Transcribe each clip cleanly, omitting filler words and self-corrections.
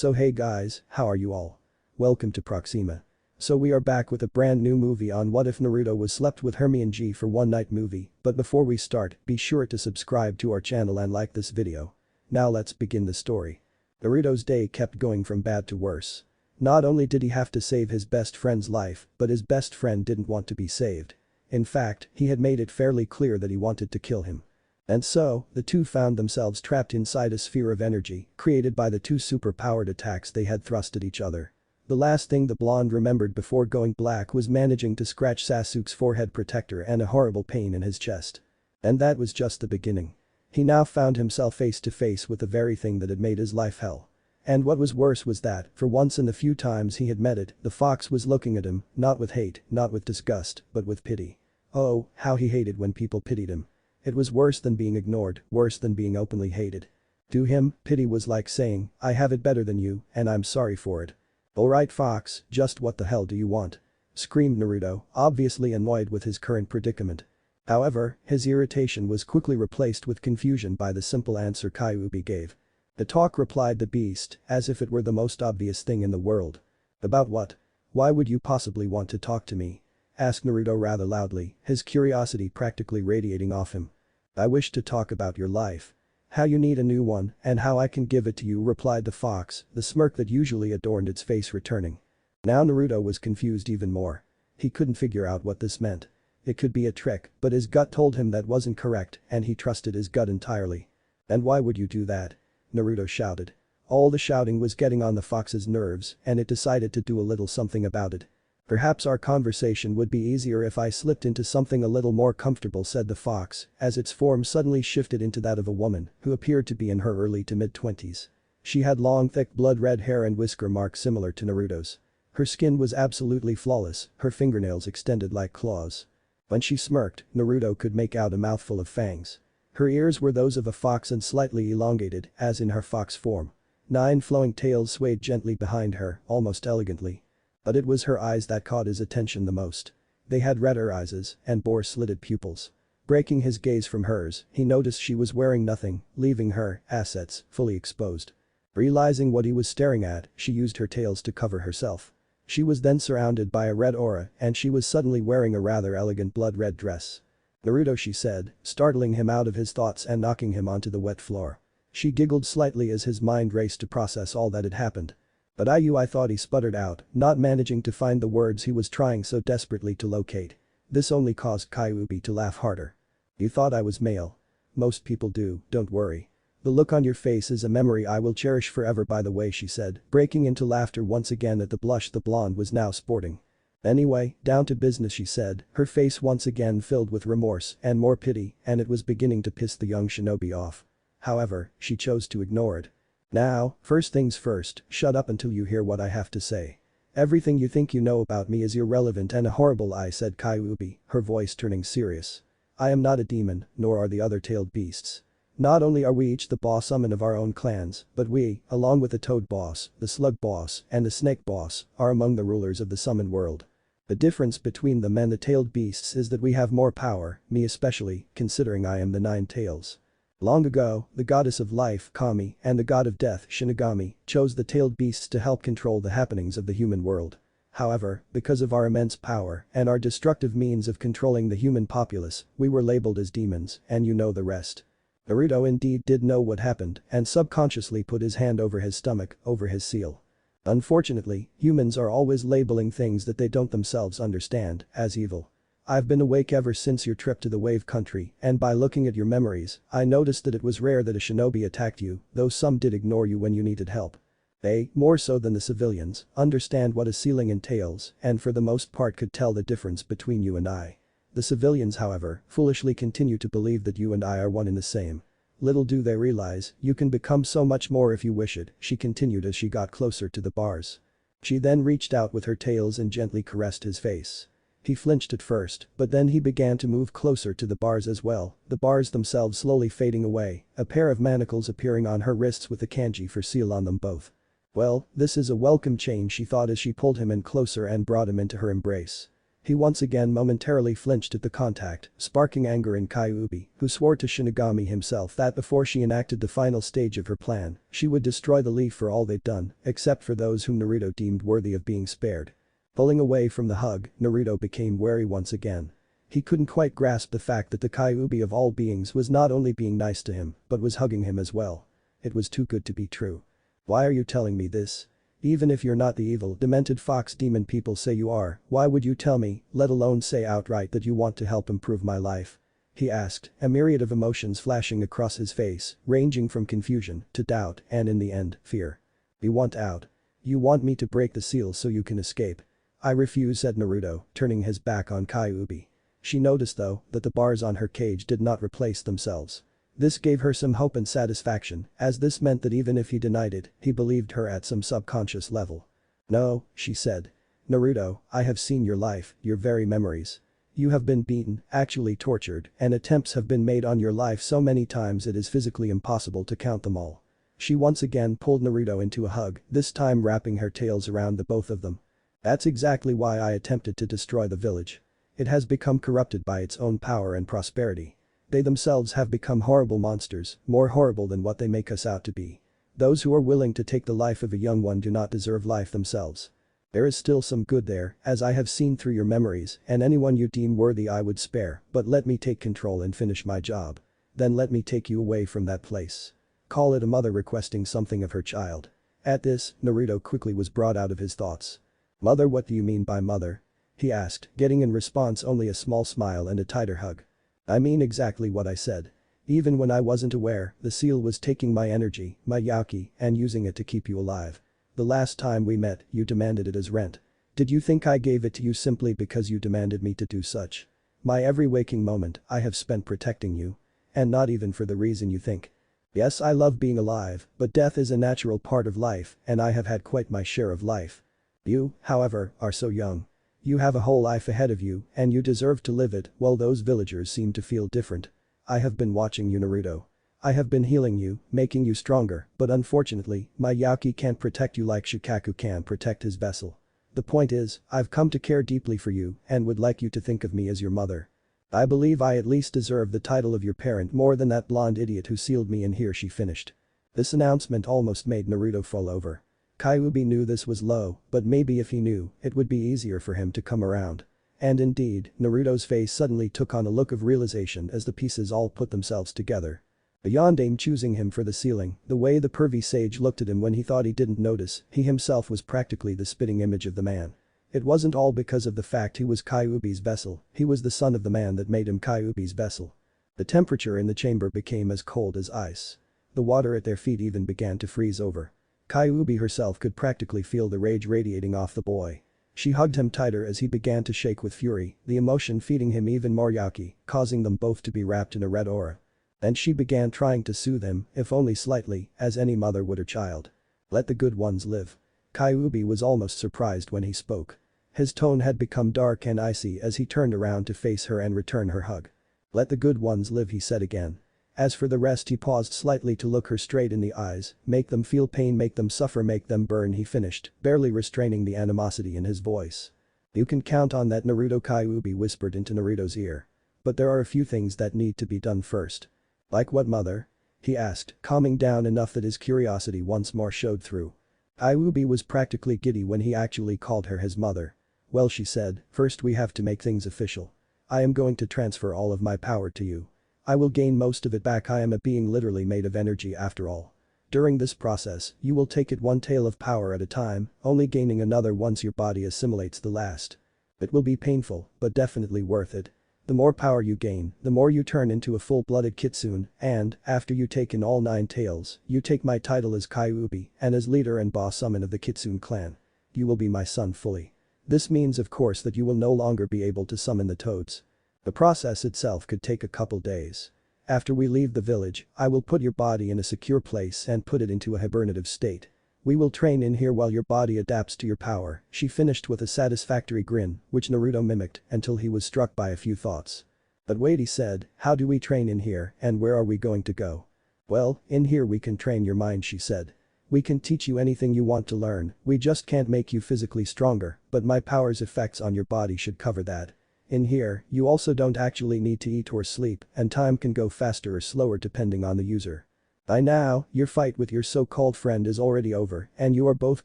So hey guys, how are you all? Welcome to Proxima. So we are back with a brand new movie on What If Naruto Was Slept with Hermione G for One Night movie, but before we start, be sure to subscribe to our channel and like this video. Now let's begin the story. Naruto's day kept going from bad to worse. Not only did he have to save his best friend's life, but his best friend didn't want to be saved. In fact, he had made it fairly clear that he wanted to kill him. And so, the two found themselves trapped inside a sphere of energy created by the two super-powered attacks they had thrust at each other. The last thing the blonde remembered before going black was managing to scratch Sasuke's forehead protector and a horrible pain in his chest. And that was just the beginning. He now found himself face to face with the very thing that had made his life hell. And what was worse was that, for once in the few times he had met it, the fox was looking at him, not with hate, not with disgust, but with pity. Oh, how he hated when people pitied him. It was worse than being ignored, worse than being openly hated. To him, pity was like saying, I have it better than you, and I'm sorry for it. Alright Fox, just what the hell do you want? Screamed Naruto, obviously annoyed with his current predicament. However, his irritation was quickly replaced with confusion by the simple answer Kyuubi gave. The talk, replied the beast, as if it were the most obvious thing in the world. About what? Why would you possibly want to talk to me? Asked Naruto rather loudly, his curiosity practically radiating off him. I wish to talk about your life. How you need a new one, and how I can give it to you, replied the fox, the smirk that usually adorned its face returning. Now Naruto was confused even more. He couldn't figure out what this meant. It could be a trick, but his gut told him that wasn't correct, and he trusted his gut entirely. And why would you do that? Naruto shouted. All the shouting was getting on the fox's nerves, and it decided to do a little something about it. Perhaps our conversation would be easier if I slipped into something a little more comfortable, said the fox, as its form suddenly shifted into that of a woman who appeared to be in her early to mid-20s. She had long thick blood-red hair and whisker marks similar to Naruto's. Her skin was absolutely flawless, her fingernails extended like claws. When she smirked, Naruto could make out a mouthful of fangs. Her ears were those of a fox and slightly elongated, as in her fox form. 9 flowing tails swayed gently behind her, almost elegantly. But it was her eyes that caught his attention the most. They had red irises and bore slitted pupils. Breaking his gaze from hers, he noticed she was wearing nothing, leaving her assets fully exposed. Realizing what he was staring at, she used her tails to cover herself. She was then surrounded by a red aura and she was suddenly wearing a rather elegant blood-red dress. Naruto, she said, startling him out of his thoughts and knocking him onto the wet floor. She giggled slightly as his mind raced to process all that had happened. But I thought, he sputtered out, not managing to find the words he was trying so desperately to locate. This only caused Kyuubi to laugh harder. You thought I was male? Most people do, don't worry. The look on your face is a memory I will cherish forever, by the way, she said, breaking into laughter once again at the blush the blonde was now sporting. Anyway, down to business, she said, her face once again filled with remorse and more pity, and it was beginning to piss the young shinobi off. However, she chose to ignore it. Now, first things first, shut up until you hear what I have to say. Everything you think you know about me is irrelevant and a horrible lie, said Kyuubi, her voice turning serious. I am not a demon, nor are the other tailed beasts. Not only are we each the boss summon of our own clans, but we, along with the toad boss, the slug boss, and the snake boss, are among the rulers of the summon world. The difference between them and the tailed beasts is that we have more power, me especially, considering I am the 9 tails. Long ago, the goddess of life, Kami, and the god of death, Shinigami, chose the tailed beasts to help control the happenings of the human world. However, because of our immense power and our destructive means of controlling the human populace, we were labeled as demons, and you know the rest. Naruto indeed did know what happened and subconsciously put his hand over his stomach, over his seal. Unfortunately, humans are always labeling things that they don't themselves understand as evil. I've been awake ever since your trip to the Wave Country, and by looking at your memories, I noticed that it was rare that a shinobi attacked you, though some did ignore you when you needed help. They, more so than the civilians, understand what a sealing entails and for the most part could tell the difference between you and I. The civilians, however, foolishly continue to believe that you and I are one and the same. Little do they realize, you can become so much more if you wish it, she continued as she got closer to the bars. She then reached out with her tails and gently caressed his face. He flinched at first, but then he began to move closer to the bars as well, the bars themselves slowly fading away, a pair of manacles appearing on her wrists with the kanji for seal on them both. Well, this is a welcome change, she thought as she pulled him in closer and brought him into her embrace. He once again momentarily flinched at the contact, sparking anger in Kyuubi, who swore to Shinigami himself that before she enacted the final stage of her plan, she would destroy the leaf for all they'd done, except for those whom Naruto deemed worthy of being spared. Pulling away from the hug, Naruto became wary once again. He couldn't quite grasp the fact that the Kyuubi of all beings was not only being nice to him, but was hugging him as well. It was too good to be true. Why are you telling me this? Even if you're not the evil, demented fox demon people say you are, why would you tell me, let alone say outright that you want to help improve my life? He asked, a myriad of emotions flashing across his face, ranging from confusion to doubt and in the end, fear. You want out. You want me to break the seal so you can escape. I refuse, said Naruto, turning his back on Kyuubi. She noticed though that the bars on her cage did not replace themselves. This gave her some hope and satisfaction, as this meant that even if he denied it, he believed her at some subconscious level. No, she said. Naruto, I have seen your life, your very memories. You have been beaten, actually tortured, and attempts have been made on your life so many times it is physically impossible to count them all. She once again pulled Naruto into a hug, this time wrapping her tails around the both of them. That's exactly why I attempted to destroy the village. It has become corrupted by its own power and prosperity. They themselves have become horrible monsters, more horrible than what they make us out to be. Those who are willing to take the life of a young one do not deserve life themselves. There is still some good there, as I have seen through your memories, and anyone you deem worthy I would spare, but let me take control and finish my job. Then let me take you away from that place. Call it a mother requesting something of her child. At this, Naruto quickly was brought out of his thoughts. Mother, what do you mean by mother? He asked, getting in response only a small smile and a tighter hug. I mean exactly what I said. Even when I wasn't aware, the seal was taking my energy, my yaki, and using it to keep you alive. The last time we met, you demanded it as rent. Did you think I gave it to you simply because you demanded me to do such? My every waking moment, I have spent protecting you. And not even for the reason you think. Yes, I love being alive, but death is a natural part of life, and I have had quite my share of life. You, however, are so young. You have a whole life ahead of you, and you deserve to live it, while those villagers seem to feel different. I have been watching you, Naruto. I have been healing you, making you stronger, but unfortunately, my yaki can't protect you like Shukaku can protect his vessel. The point is, I've come to care deeply for you and would like you to think of me as your mother. I believe I at least deserve the title of your parent more than that blonde idiot who sealed me in here, she finished. This announcement almost made Naruto fall over. Kyuubi knew this was low, but maybe if he knew, it would be easier for him to come around. And indeed, Naruto's face suddenly took on a look of realization as the pieces all put themselves together. Beyond aim choosing him for the sealing, the way the pervy sage looked at him when he thought he didn't notice, he himself was practically the spitting image of the man. It wasn't all because of the fact he was Kyuubi's vessel, he was the son of the man that made him Kyuubi's vessel. The temperature in the chamber became as cold as ice. The water at their feet even began to freeze over. Kyuubi herself could practically feel the rage radiating off the boy. She hugged him tighter as he began to shake with fury, the emotion feeding him even more yaki, causing them both to be wrapped in a red aura. Then she began trying to soothe him, if only slightly, as any mother would her child. Let the good ones live. Kyuubi was almost surprised when he spoke. His tone had become dark and icy as he turned around to face her and return her hug. Let the good ones live, he said again. As for the rest, he paused slightly to look her straight in the eyes, make them feel pain, make them suffer, make them burn, he finished, barely restraining the animosity in his voice. You can count on that, Naruto, Kyuubi whispered into Naruto's ear. But there are a few things that need to be done first. Like what, mother? He asked, calming down enough that his curiosity once more showed through. Kyuubi was practically giddy when he actually called her his mother. Well, she said, first we have to make things official. I am going to transfer all of my power to you. I will gain most of it back. I am a being literally made of energy after all. During this process, you will take it one tail of power at a time, only gaining another once your body assimilates the last. It will be painful, but definitely worth it. The more power you gain, the more you turn into a full-blooded kitsune, and, after you take in all 9 tails, you take my title as Kyuubi, and as leader and boss summon of the Kitsune clan. You will be my son fully. This means of course that you will no longer be able to summon the toads. The process itself could take a couple days. After we leave the village, I will put your body in a secure place and put it into a hibernative state. We will train in here while your body adapts to your power, she finished with a satisfactory grin, which Naruto mimicked until he was struck by a few thoughts. But wait, he said, how do we train in here and where are we going to go? Well, in here we can train your mind, she said. We can teach you anything you want to learn, we just can't make you physically stronger, but my power's effects on your body should cover that. In here, you also don't actually need to eat or sleep, and time can go faster or slower depending on the user. By now, your fight with your so-called friend is already over, and you are both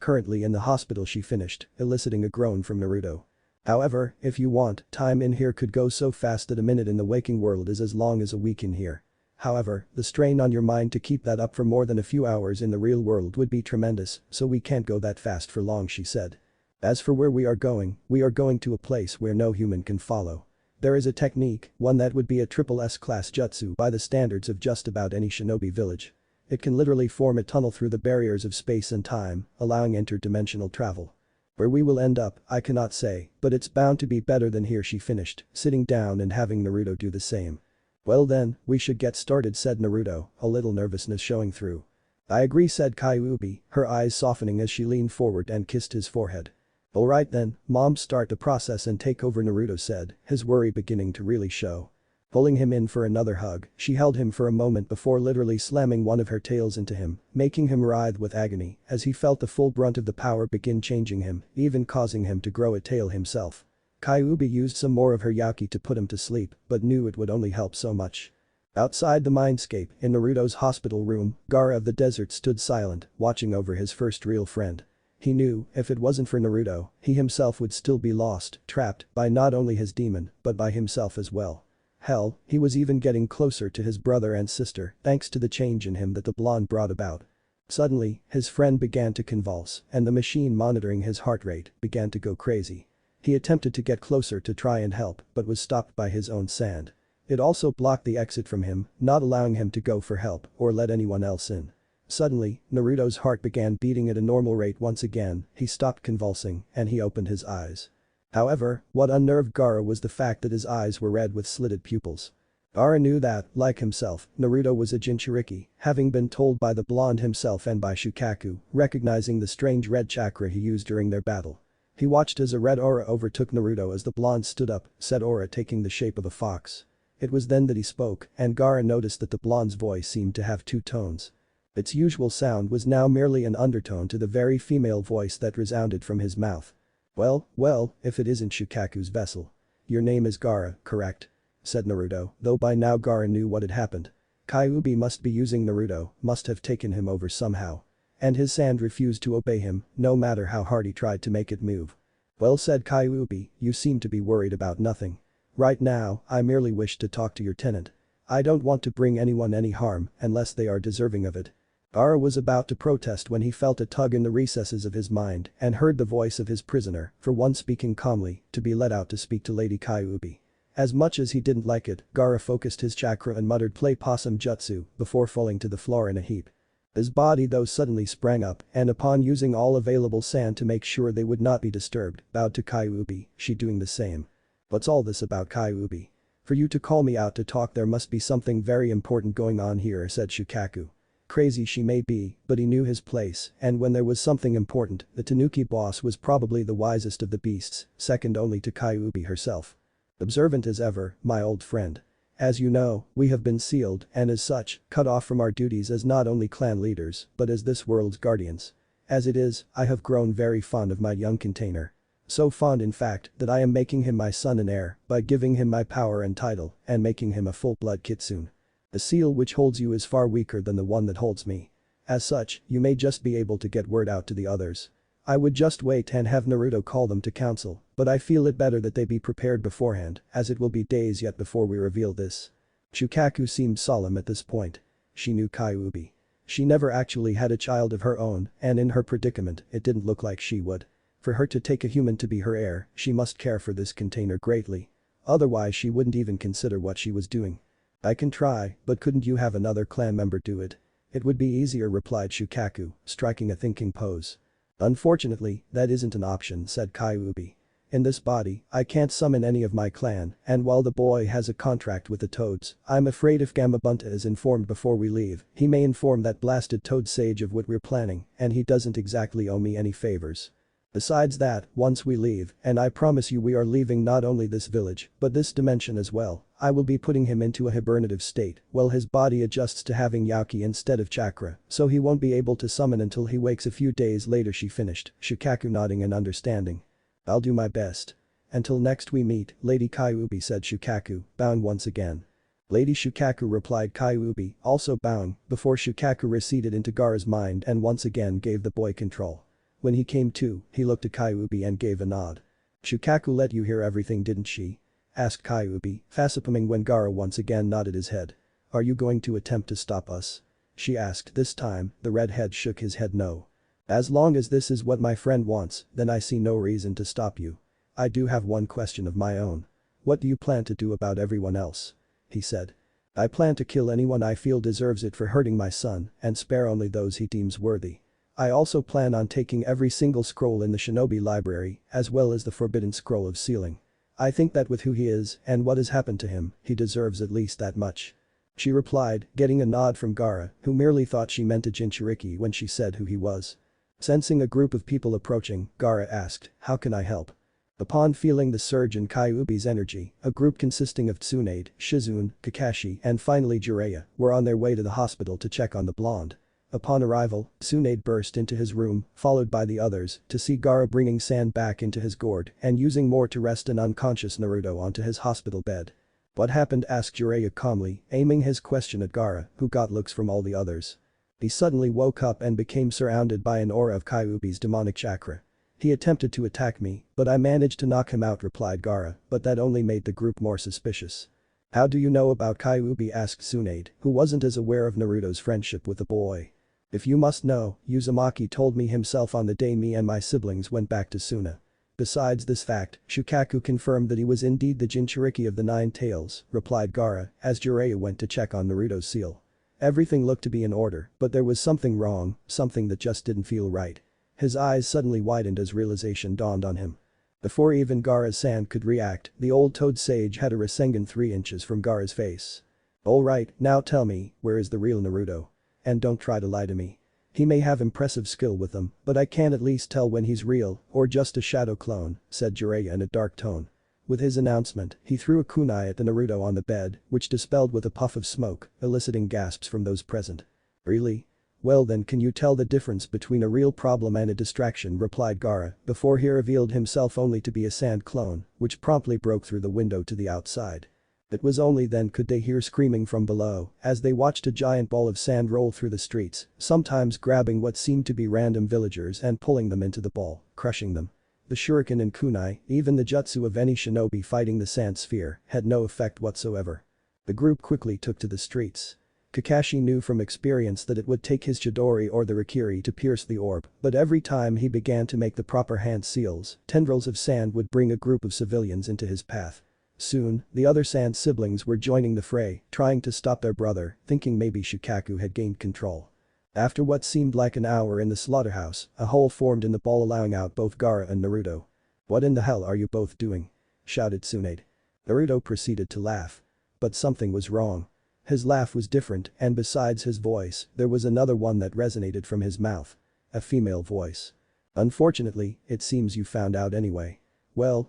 currently in the hospital, she finished, eliciting a groan from Naruto. However, if you want, time in here could go so fast that a minute in the waking world is as long as a week in here. However, the strain on your mind to keep that up for more than a few hours in the real world would be tremendous, so we can't go that fast for long, she said. As for where we are going to a place where no human can follow. There is a technique, one that would be a triple S class jutsu by the standards of just about any shinobi village. It can literally form a tunnel through the barriers of space and time, allowing interdimensional travel. Where we will end up, I cannot say, but it's bound to be better than here, she finished, sitting down and having Naruto do the same. Well then, we should get started, said Naruto, a little nervousness showing through. I agree, said Kyuubi, her eyes softening as she leaned forward and kissed his forehead. Alright then, Mom, start the process and take over, Naruto said, his worry beginning to really show. Pulling him in for another hug, she held him for a moment before literally slamming one of her tails into him, making him writhe with agony as he felt the full brunt of the power begin changing him, even causing him to grow a tail himself. Kyuubi used some more of her yaki to put him to sleep, but knew it would only help so much. Outside the mindscape, in Naruto's hospital room, Gaara of the desert stood silent, watching over his first real friend. He knew, if it wasn't for Naruto, he himself would still be lost, trapped by not only his demon, but by himself as well. Hell, he was even getting closer to his brother and sister thanks to the change in him that the blonde brought about. Suddenly, his friend began to convulse, and the machine monitoring his heart rate began to go crazy. He attempted to get closer to try and help, but was stopped by his own sand. It also blocked the exit from him, not allowing him to go for help or let anyone else in. Suddenly, Naruto's heart began beating at a normal rate once again, he stopped convulsing, and he opened his eyes. However, what unnerved Gaara was the fact that his eyes were red with slitted pupils. Gaara knew that, like himself, Naruto was a Jinchuriki, having been told by the blonde himself and by Shukaku, recognizing the strange red chakra he used during their battle. He watched as a red aura overtook Naruto as the blonde stood up, said aura taking the shape of a fox. It was then that he spoke, and Gaara noticed that the blonde's voice seemed to have two tones. Its usual sound was now merely an undertone to the very female voice that resounded from his mouth. Well, if it isn't Shukaku's vessel. Your name is Gaara, correct? Said Naruto, though by now Gaara knew what had happened. Kyuubi must be using Naruto, must have taken him over somehow. And his sand refused to obey him, no matter how hard he tried to make it move. Well, said Kyuubi, you seem to be worried about nothing. Right now, I merely wish to talk to your tenant. I don't want to bring anyone any harm unless they are deserving of it. Gaara was about to protest when he felt a tug in the recesses of his mind and heard the voice of his prisoner, for one speaking calmly, to be let out to speak to Lady Kyuubi. As much as he didn't like it, Gaara focused his chakra and muttered play possum jutsu before falling to the floor in a heap. His body though suddenly sprang up and upon using all available sand to make sure they would not be disturbed, bowed to Kyuubi, she doing the same. What's all this about, Kyuubi? For you to call me out to talk, there must be something very important going on here, said Shukaku. Crazy she may be, but he knew his place, and when there was something important, the Tanuki boss was probably the wisest of the beasts, second only to Kyuubi herself. Observant as ever, my old friend. As you know, we have been sealed and as such, cut off from our duties as not only clan leaders, but as this world's guardians. As it is, I have grown very fond of my young container. So fond in fact that I am making him my son and heir by giving him my power and title and making him a full-blood kitsune. The seal which holds you is far weaker than the one that holds me. As such, you may just be able to get word out to the others. I would just wait and have Naruto call them to council, but I feel it better that they be prepared beforehand, as it will be days yet before we reveal this. Shukaku seemed solemn at this point. She knew Kyuubi. She never actually had a child of her own, and in her predicament, it didn't look like she would. For her to take a human to be her heir, she must care for this container greatly. Otherwise she wouldn't even consider what she was doing. I can try, but couldn't you have another clan member do it? It would be easier, replied Shukaku, striking a thinking pose. Unfortunately, that isn't an option, said Kyuubi. In this body, I can't summon any of my clan, and while the boy has a contract with the Toads, I'm afraid if Gamabunta is informed before we leave, he may inform that blasted Toad Sage of what we're planning, and he doesn't exactly owe me any favors. Besides that, once we leave, and I promise you we are leaving not only this village, but this dimension as well, I will be putting him into a hibernative state while his body adjusts to having Yauki instead of Chakra, so he won't be able to summon until he wakes a few days later, she finished, Shukaku nodding in understanding. I'll do my best. Until next we meet, Lady Kyuubi, said Shukaku, bowing once again. Lady Shukaku, replied Kyuubi, also bowing, before Shukaku receded into Gaara's mind and once again gave the boy control. When he came to, he looked at Kyuubi and gave a nod. Shukaku let you hear everything, didn't she? Asked Kyuubi, facepalming when Gaara once again nodded his head. Are you going to attempt to stop us? She asked. This time, the redhead shook his head no. As long as this is what my friend wants, then I see no reason to stop you. I do have one question of my own. What do you plan to do about everyone else? He said. I plan to kill anyone I feel deserves it for hurting my son and spare only those he deems worthy. I also plan on taking every single scroll in the shinobi library as well as the forbidden scroll of sealing. I think that with who he is and what has happened to him, he deserves at least that much. She replied, getting a nod from Gaara, who merely thought she meant a Jinchuriki when she said who he was. Sensing a group of people approaching, Gaara asked, how can I help? Upon feeling the surge in Kyuubi's energy, a group consisting of Tsunade, Shizune, Kakashi and finally Jiraiya were on their way to the hospital to check on the blonde. Upon arrival, Tsunade burst into his room, followed by the others, to see Gaara bringing sand back into his gourd and using more to rest an unconscious Naruto onto his hospital bed. What happened? Asked Jiraiya calmly, aiming his question at Gaara, who got looks from all the others. He suddenly woke up and became surrounded by an aura of Kyuubi's demonic chakra. He attempted to attack me, but I managed to knock him out, replied Gaara, but that only made the group more suspicious. How do you know about Kyuubi? Asked Tsunade, who wasn't as aware of Naruto's friendship with the boy. If you must know, Uzumaki told me himself on the day me and my siblings went back to Suna. Besides this fact, Shukaku confirmed that he was indeed the Jinchuriki of the Nine Tails, replied Gaara, as Jiraiya went to check on Naruto's seal. Everything looked to be in order, but there was something wrong, something that just didn't feel right. His eyes suddenly widened as realization dawned on him. Before even Gaara-san could react, the old toad sage had a Rasengan 3 inches from Gaara's face. Alright, now tell me, where is the real Naruto? And don't try to lie to me. He may have impressive skill with them, but I can't at least tell when he's real or just a shadow clone, said Jiraiya in a dark tone. With his announcement, he threw a kunai at the Naruto on the bed, which dispelled with a puff of smoke, eliciting gasps from those present. Really? Well then, can you tell the difference between a real problem and a distraction, replied Gaara, before he revealed himself only to be a sand clone, which promptly broke through the window to the outside. It was only then could they hear screaming from below as they watched a giant ball of sand roll through the streets, sometimes grabbing what seemed to be random villagers and pulling them into the ball, crushing them. The shuriken and kunai, even the jutsu of any shinobi fighting the sand sphere, had no effect whatsoever. The group quickly took to the streets. Kakashi knew from experience that it would take his Chidori or the Rikiri to pierce the orb, but every time he began to make the proper hand seals, tendrils of sand would bring a group of civilians into his path. Soon, the other sand siblings were joining the fray, trying to stop their brother, thinking maybe Shukaku had gained control. After what seemed like an hour in the slaughterhouse, a hole formed in the ball allowing out both Gaara and Naruto. What in the hell are you both doing? Shouted Tsunade. Naruto proceeded to laugh. But something was wrong. His laugh was different, and besides his voice, there was another one that resonated from his mouth. A female voice. Unfortunately, it seems you found out anyway. Well,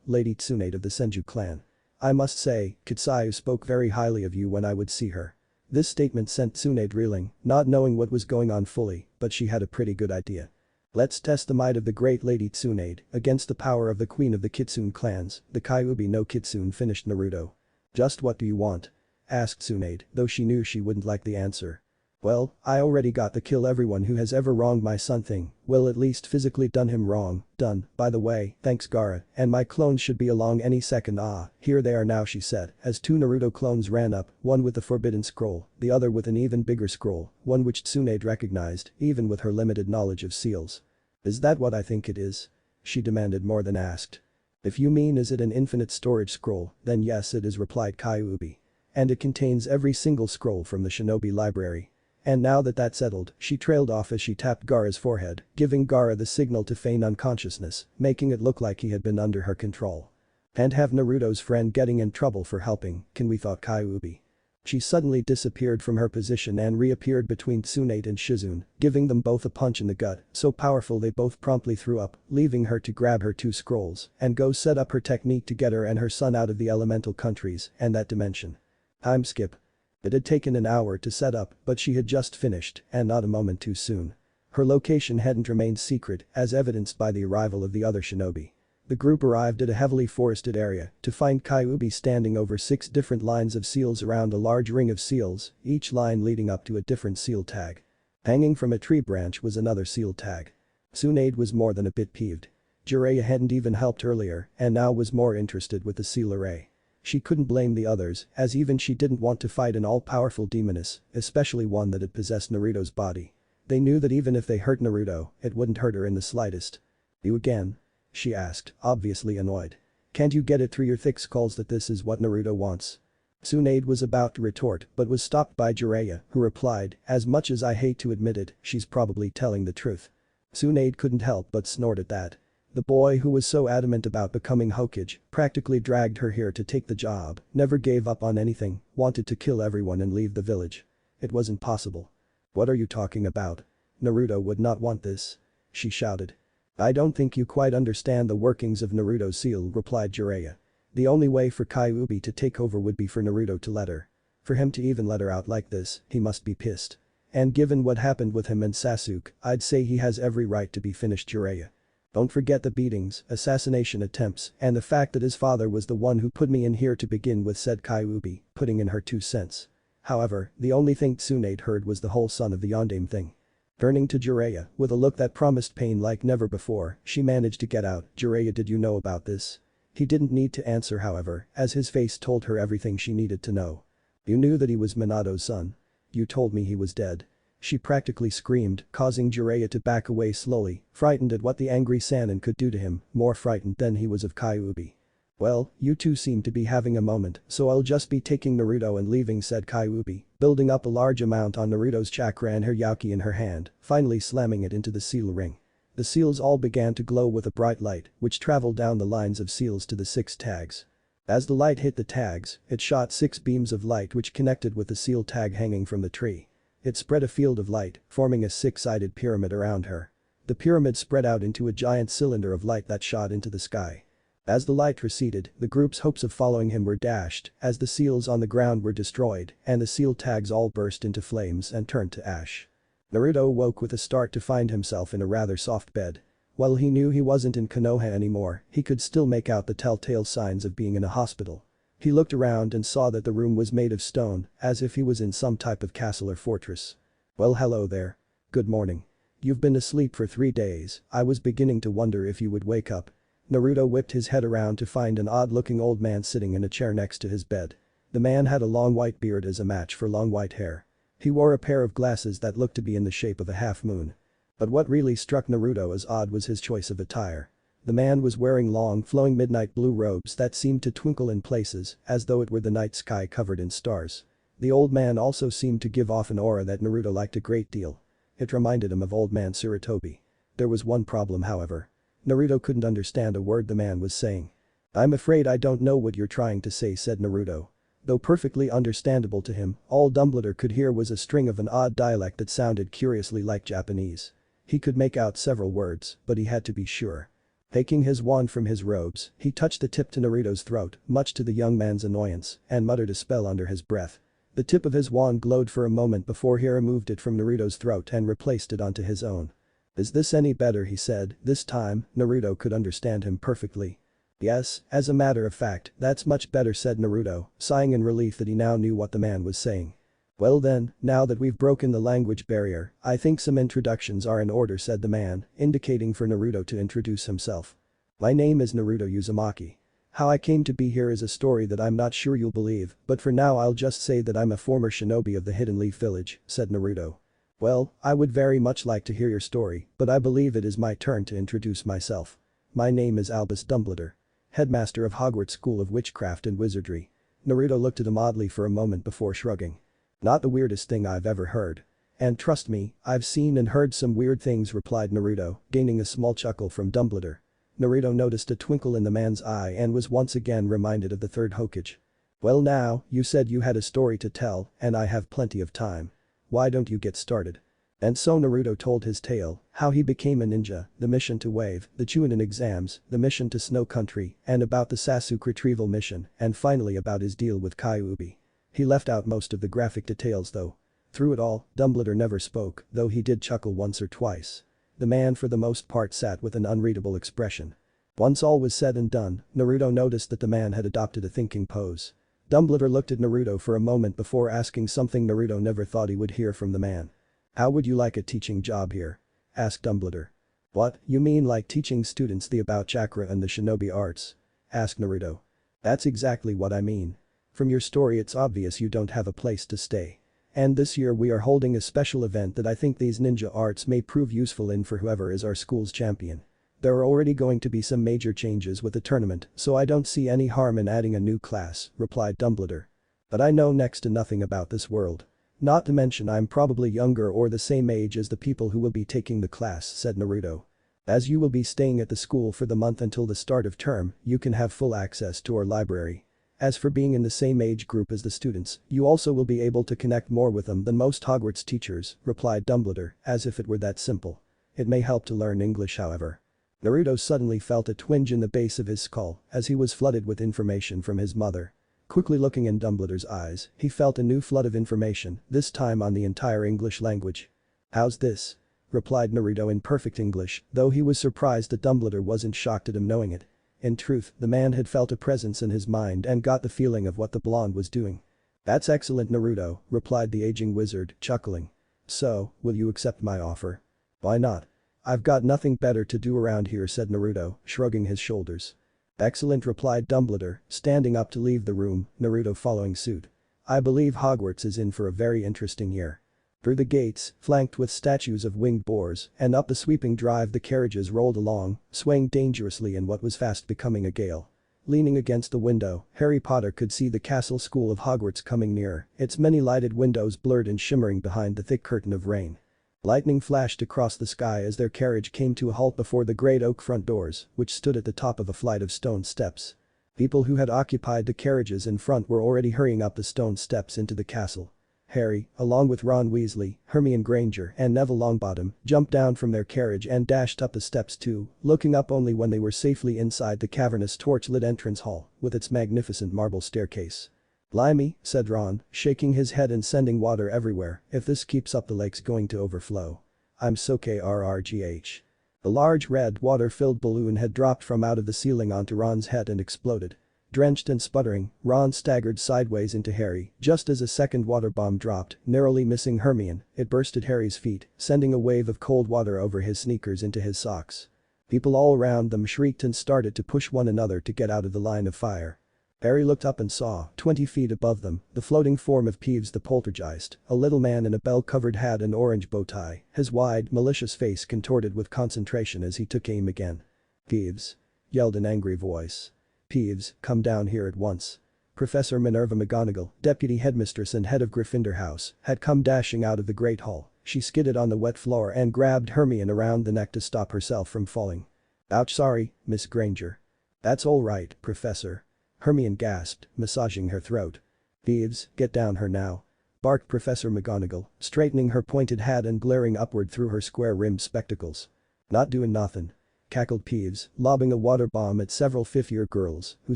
Lady Tsunade of the Senju clan. I must say, Kitsuyu spoke very highly of you when I would see her. This statement sent Tsunade reeling, not knowing what was going on fully, but she had a pretty good idea. Let's test the might of the great Lady Tsunade against the power of the queen of the Kitsune clans, the Kyuubi no Kitsune, finished Naruto. Just what do you want? Asked Tsunade, though she knew she wouldn't like the answer. Well, I already got the kill everyone who has ever wronged my son thing, well at least physically done him wrong, done, by the way, thanks Gaara, and my clones should be along any second. Here they are now, she said, as 2 Naruto clones ran up, one with the forbidden scroll, the other with an even bigger scroll, one which Tsunade recognized, even with her limited knowledge of seals. Is that what I think it is? She demanded more than asked. If you mean is it an infinite storage scroll, then yes it is, replied Kyuubi. And it contains every single scroll from the shinobi library. And now that that's settled, she trailed off as she tapped Gaara's forehead, giving Gaara the signal to feign unconsciousness, making it look like he had been under her control. And have Naruto's friend getting in trouble for helping, can we, thought Kyuubi. She suddenly disappeared from her position and reappeared between Tsunade and Shizune, giving them both a punch in the gut, so powerful they both promptly threw up, leaving her to grab her two scrolls and go set up her technique to get her and her son out of the elemental countries and that dimension. Time skip. It had taken an hour to set up, but she had just finished, and not a moment too soon. Her location hadn't remained secret, as evidenced by the arrival of the other shinobi. The group arrived at a heavily forested area to find Kyuubi standing over 6 different lines of seals around a large ring of seals, each line leading up to a different seal tag. Hanging from a tree branch was another seal tag. Tsunade was more than a bit peeved. Jiraiya hadn't even helped earlier and now was more interested with the seal array. She couldn't blame the others, as even she didn't want to fight an all-powerful demoness, especially one that had possessed Naruto's body. They knew that even if they hurt Naruto, it wouldn't hurt her in the slightest. "You again?" she asked, obviously annoyed. "Can't you get it through your thick skulls that this is what Naruto wants?" Tsunade was about to retort but was stopped by Jiraiya, who replied, "As much as I hate to admit it, she's probably telling the truth." Tsunade couldn't help but snort at that. The boy who was so adamant about becoming Hokage practically dragged her here to take the job, never gave up on anything, wanted to kill everyone and leave the village. It wasn't possible. "What are you talking about? Naruto would not want this," she shouted. "I don't think you quite understand the workings of Naruto's seal," replied Jiraiya. "The only way for Kyuubi to take over would be for Naruto to let her. For him to even let her out like this, he must be pissed. And given what happened with him and Sasuke, I'd say he has every right to be finished." Jiraiya. "Don't forget the beatings, assassination attempts, and the fact that his father was the one who put me in here to begin with," said Kyuubi, putting in her 2 cents. However, the only thing Tsunade heard was the whole son of the Yondaime thing. Turning to Jiraiya, with a look that promised pain like never before, she managed to get out, "Jiraiya, did you know about this?" He didn't need to answer however, as his face told her everything she needed to know. "You knew that he was Minato's son. You told me he was dead." She practically screamed, causing Jiraiya to back away slowly, frightened at what the angry Sannin could do to him, more frightened than he was of Kyuubi. "Well, you two seem to be having a moment, so I'll just be taking Naruto and leaving," said Kyuubi, building up a large amount on Naruto's chakra and her Yauki in her hand, finally slamming it into the seal ring. The seals all began to glow with a bright light, which traveled down the lines of seals to the 6 tags. As the light hit the tags, it shot 6 beams of light which connected with the seal tag hanging from the tree. It spread a field of light, forming a 6-sided pyramid around her. The pyramid spread out into a giant cylinder of light that shot into the sky. As the light receded, the group's hopes of following him were dashed, as the seals on the ground were destroyed, and the seal tags all burst into flames and turned to ash. Naruto woke with a start to find himself in a rather soft bed. While he knew he wasn't in Konoha anymore, he could still make out the telltale signs of being in a hospital. He looked around and saw that the room was made of stone, as if he was in some type of castle or fortress. "Well, hello there. Good morning. You've been asleep for 3 days, I was beginning to wonder if you would wake up." Naruto whipped his head around to find an odd-looking old man sitting in a chair next to his bed. The man had a long white beard as a match for long white hair. He wore a pair of glasses that looked to be in the shape of a half moon. But what really struck Naruto as odd was his choice of attire. The man was wearing long flowing midnight blue robes that seemed to twinkle in places as though it were the night sky covered in stars. The old man also seemed to give off an aura that Naruto liked a great deal. It reminded him of old man Tsurutobi. There was one problem however. Naruto couldn't understand a word the man was saying. "I'm afraid I don't know what you're trying to say," said Naruto. Though perfectly understandable to him, all Dumbledore could hear was a string of an odd dialect that sounded curiously like Japanese. He could make out several words, but he had to be sure. Taking his wand from his robes, he touched the tip to Naruto's throat, much to the young man's annoyance, and muttered a spell under his breath. The tip of his wand glowed for a moment before he removed it from Naruto's throat and replaced it onto his own. "Is this any better?" he said. This time, Naruto could understand him perfectly. "Yes, as a matter of fact, that's much better," said Naruto, sighing in relief that he now knew what the man was saying. "Well then, now that we've broken the language barrier, I think some introductions are in order," said the man, indicating for Naruto to introduce himself. "My name is Naruto Uzumaki. How I came to be here is a story that I'm not sure you'll believe, but for now I'll just say that I'm a former shinobi of the Hidden Leaf Village," said Naruto. "Well, I would very much like to hear your story, but I believe it is my turn to introduce myself. My name is Albus Dumbledore, headmaster of Hogwarts School of Witchcraft and Wizardry." Naruto looked at him oddly for a moment before shrugging. "Not the weirdest thing I've ever heard. And trust me, I've seen and heard some weird things," replied Naruto, gaining a small chuckle from Dumbledore. Naruto noticed a twinkle in the man's eye and was once again reminded of the third Hokage. Well now, you said you had a story to tell, and I have plenty of time. Why don't you get started? And so Naruto told his tale, how he became a ninja, the mission to Wave, the Chunin exams, the mission to Snow Country, and about the Sasuke retrieval mission, and finally about his deal with Kyuubi. He left out most of the graphic details though. Through it all, Dumbledore never spoke, though he did chuckle once or twice. The man for the most part sat with an unreadable expression. Once all was said and done, Naruto noticed that the man had adopted a thinking pose. Dumbledore looked at Naruto for a moment before asking something Naruto never thought he would hear from the man. "How would you like a teaching job here?" asked Dumbledore. "What, you mean like teaching students the about chakra and the shinobi arts?" asked Naruto. "That's exactly what I mean. From your story it's obvious you don't have a place to stay. And this year we are holding a special event that I think these ninja arts may prove useful in for whoever is our school's champion. There are already going to be some major changes with the tournament, so I don't see any harm in adding a new class," replied Dumbledore. "But I know next to nothing about this world. Not to mention I'm probably younger or the same age as the people who will be taking the class," said Naruto. "As you will be staying at the school for the month until the start of term, you can have full access to our library. As for being in the same age group as the students, you also will be able to connect more with them than most Hogwarts teachers," replied Dumbledore, as if it were that simple. "It may help to learn English however." Naruto suddenly felt a twinge in the base of his skull as he was flooded with information from his mother. Quickly looking in Dumbledore's eyes, he felt a new flood of information, this time on the entire English language. "How's this?" replied Naruto in perfect English, though he was surprised that Dumbledore wasn't shocked at him knowing it. In truth, the man had felt a presence in his mind and got the feeling of what the blonde was doing. "That's excellent, Naruto," replied the aging wizard, chuckling. "So, will you accept my offer?" "Why not? I've got nothing better to do around here," said Naruto, shrugging his shoulders. "Excellent," replied Dumbledore, standing up to leave the room, Naruto following suit. "I believe Hogwarts is in for a very interesting year." Through the gates, flanked with statues of winged boars, and up the sweeping drive the carriages rolled along, swaying dangerously in what was fast becoming a gale. Leaning against the window, Harry Potter could see the castle school of Hogwarts coming nearer, its many lighted windows blurred and shimmering behind the thick curtain of rain. Lightning flashed across the sky as their carriage came to a halt before the great oak front doors, which stood at the top of a flight of stone steps. People who had occupied the carriages in front were already hurrying up the stone steps into the castle. Harry, along with Ron Weasley, Hermione Granger and Neville Longbottom, jumped down from their carriage and dashed up the steps too, looking up only when they were safely inside the cavernous torch-lit entrance hall with its magnificent marble staircase. "Blimey," said Ron, shaking his head and sending water everywhere, "if this keeps up the lake's going to overflow. I'm so krrgh." The large red water-filled balloon had dropped from out of the ceiling onto Ron's head and exploded. Drenched and sputtering, Ron staggered sideways into Harry, just as a second water bomb dropped, narrowly missing Hermione. It burst at Harry's feet, sending a wave of cold water over his sneakers into his socks. People all around them shrieked and started to push one another to get out of the line of fire. Harry looked up and saw, 20 feet above them, the floating form of Peeves the Poltergeist, a little man in a bell-covered hat and orange bow tie, his wide, malicious face contorted with concentration as he took aim again. "Peeves!" yelled an angry voice. "Peeves, come down here at once." Professor Minerva McGonagall, deputy headmistress and head of Gryffindor House, had come dashing out of the Great Hall. She skidded on the wet floor and grabbed Hermione around the neck to stop herself from falling. "Ouch, sorry, Miss Granger." "That's all right, Professor." Hermione gasped, massaging her throat. "Peeves, get down her now," barked Professor McGonagall, straightening her pointed hat and glaring upward through her square-rimmed spectacles. "Not doing nothin'," cackled Peeves, lobbing a water bomb at several fifth-year girls, who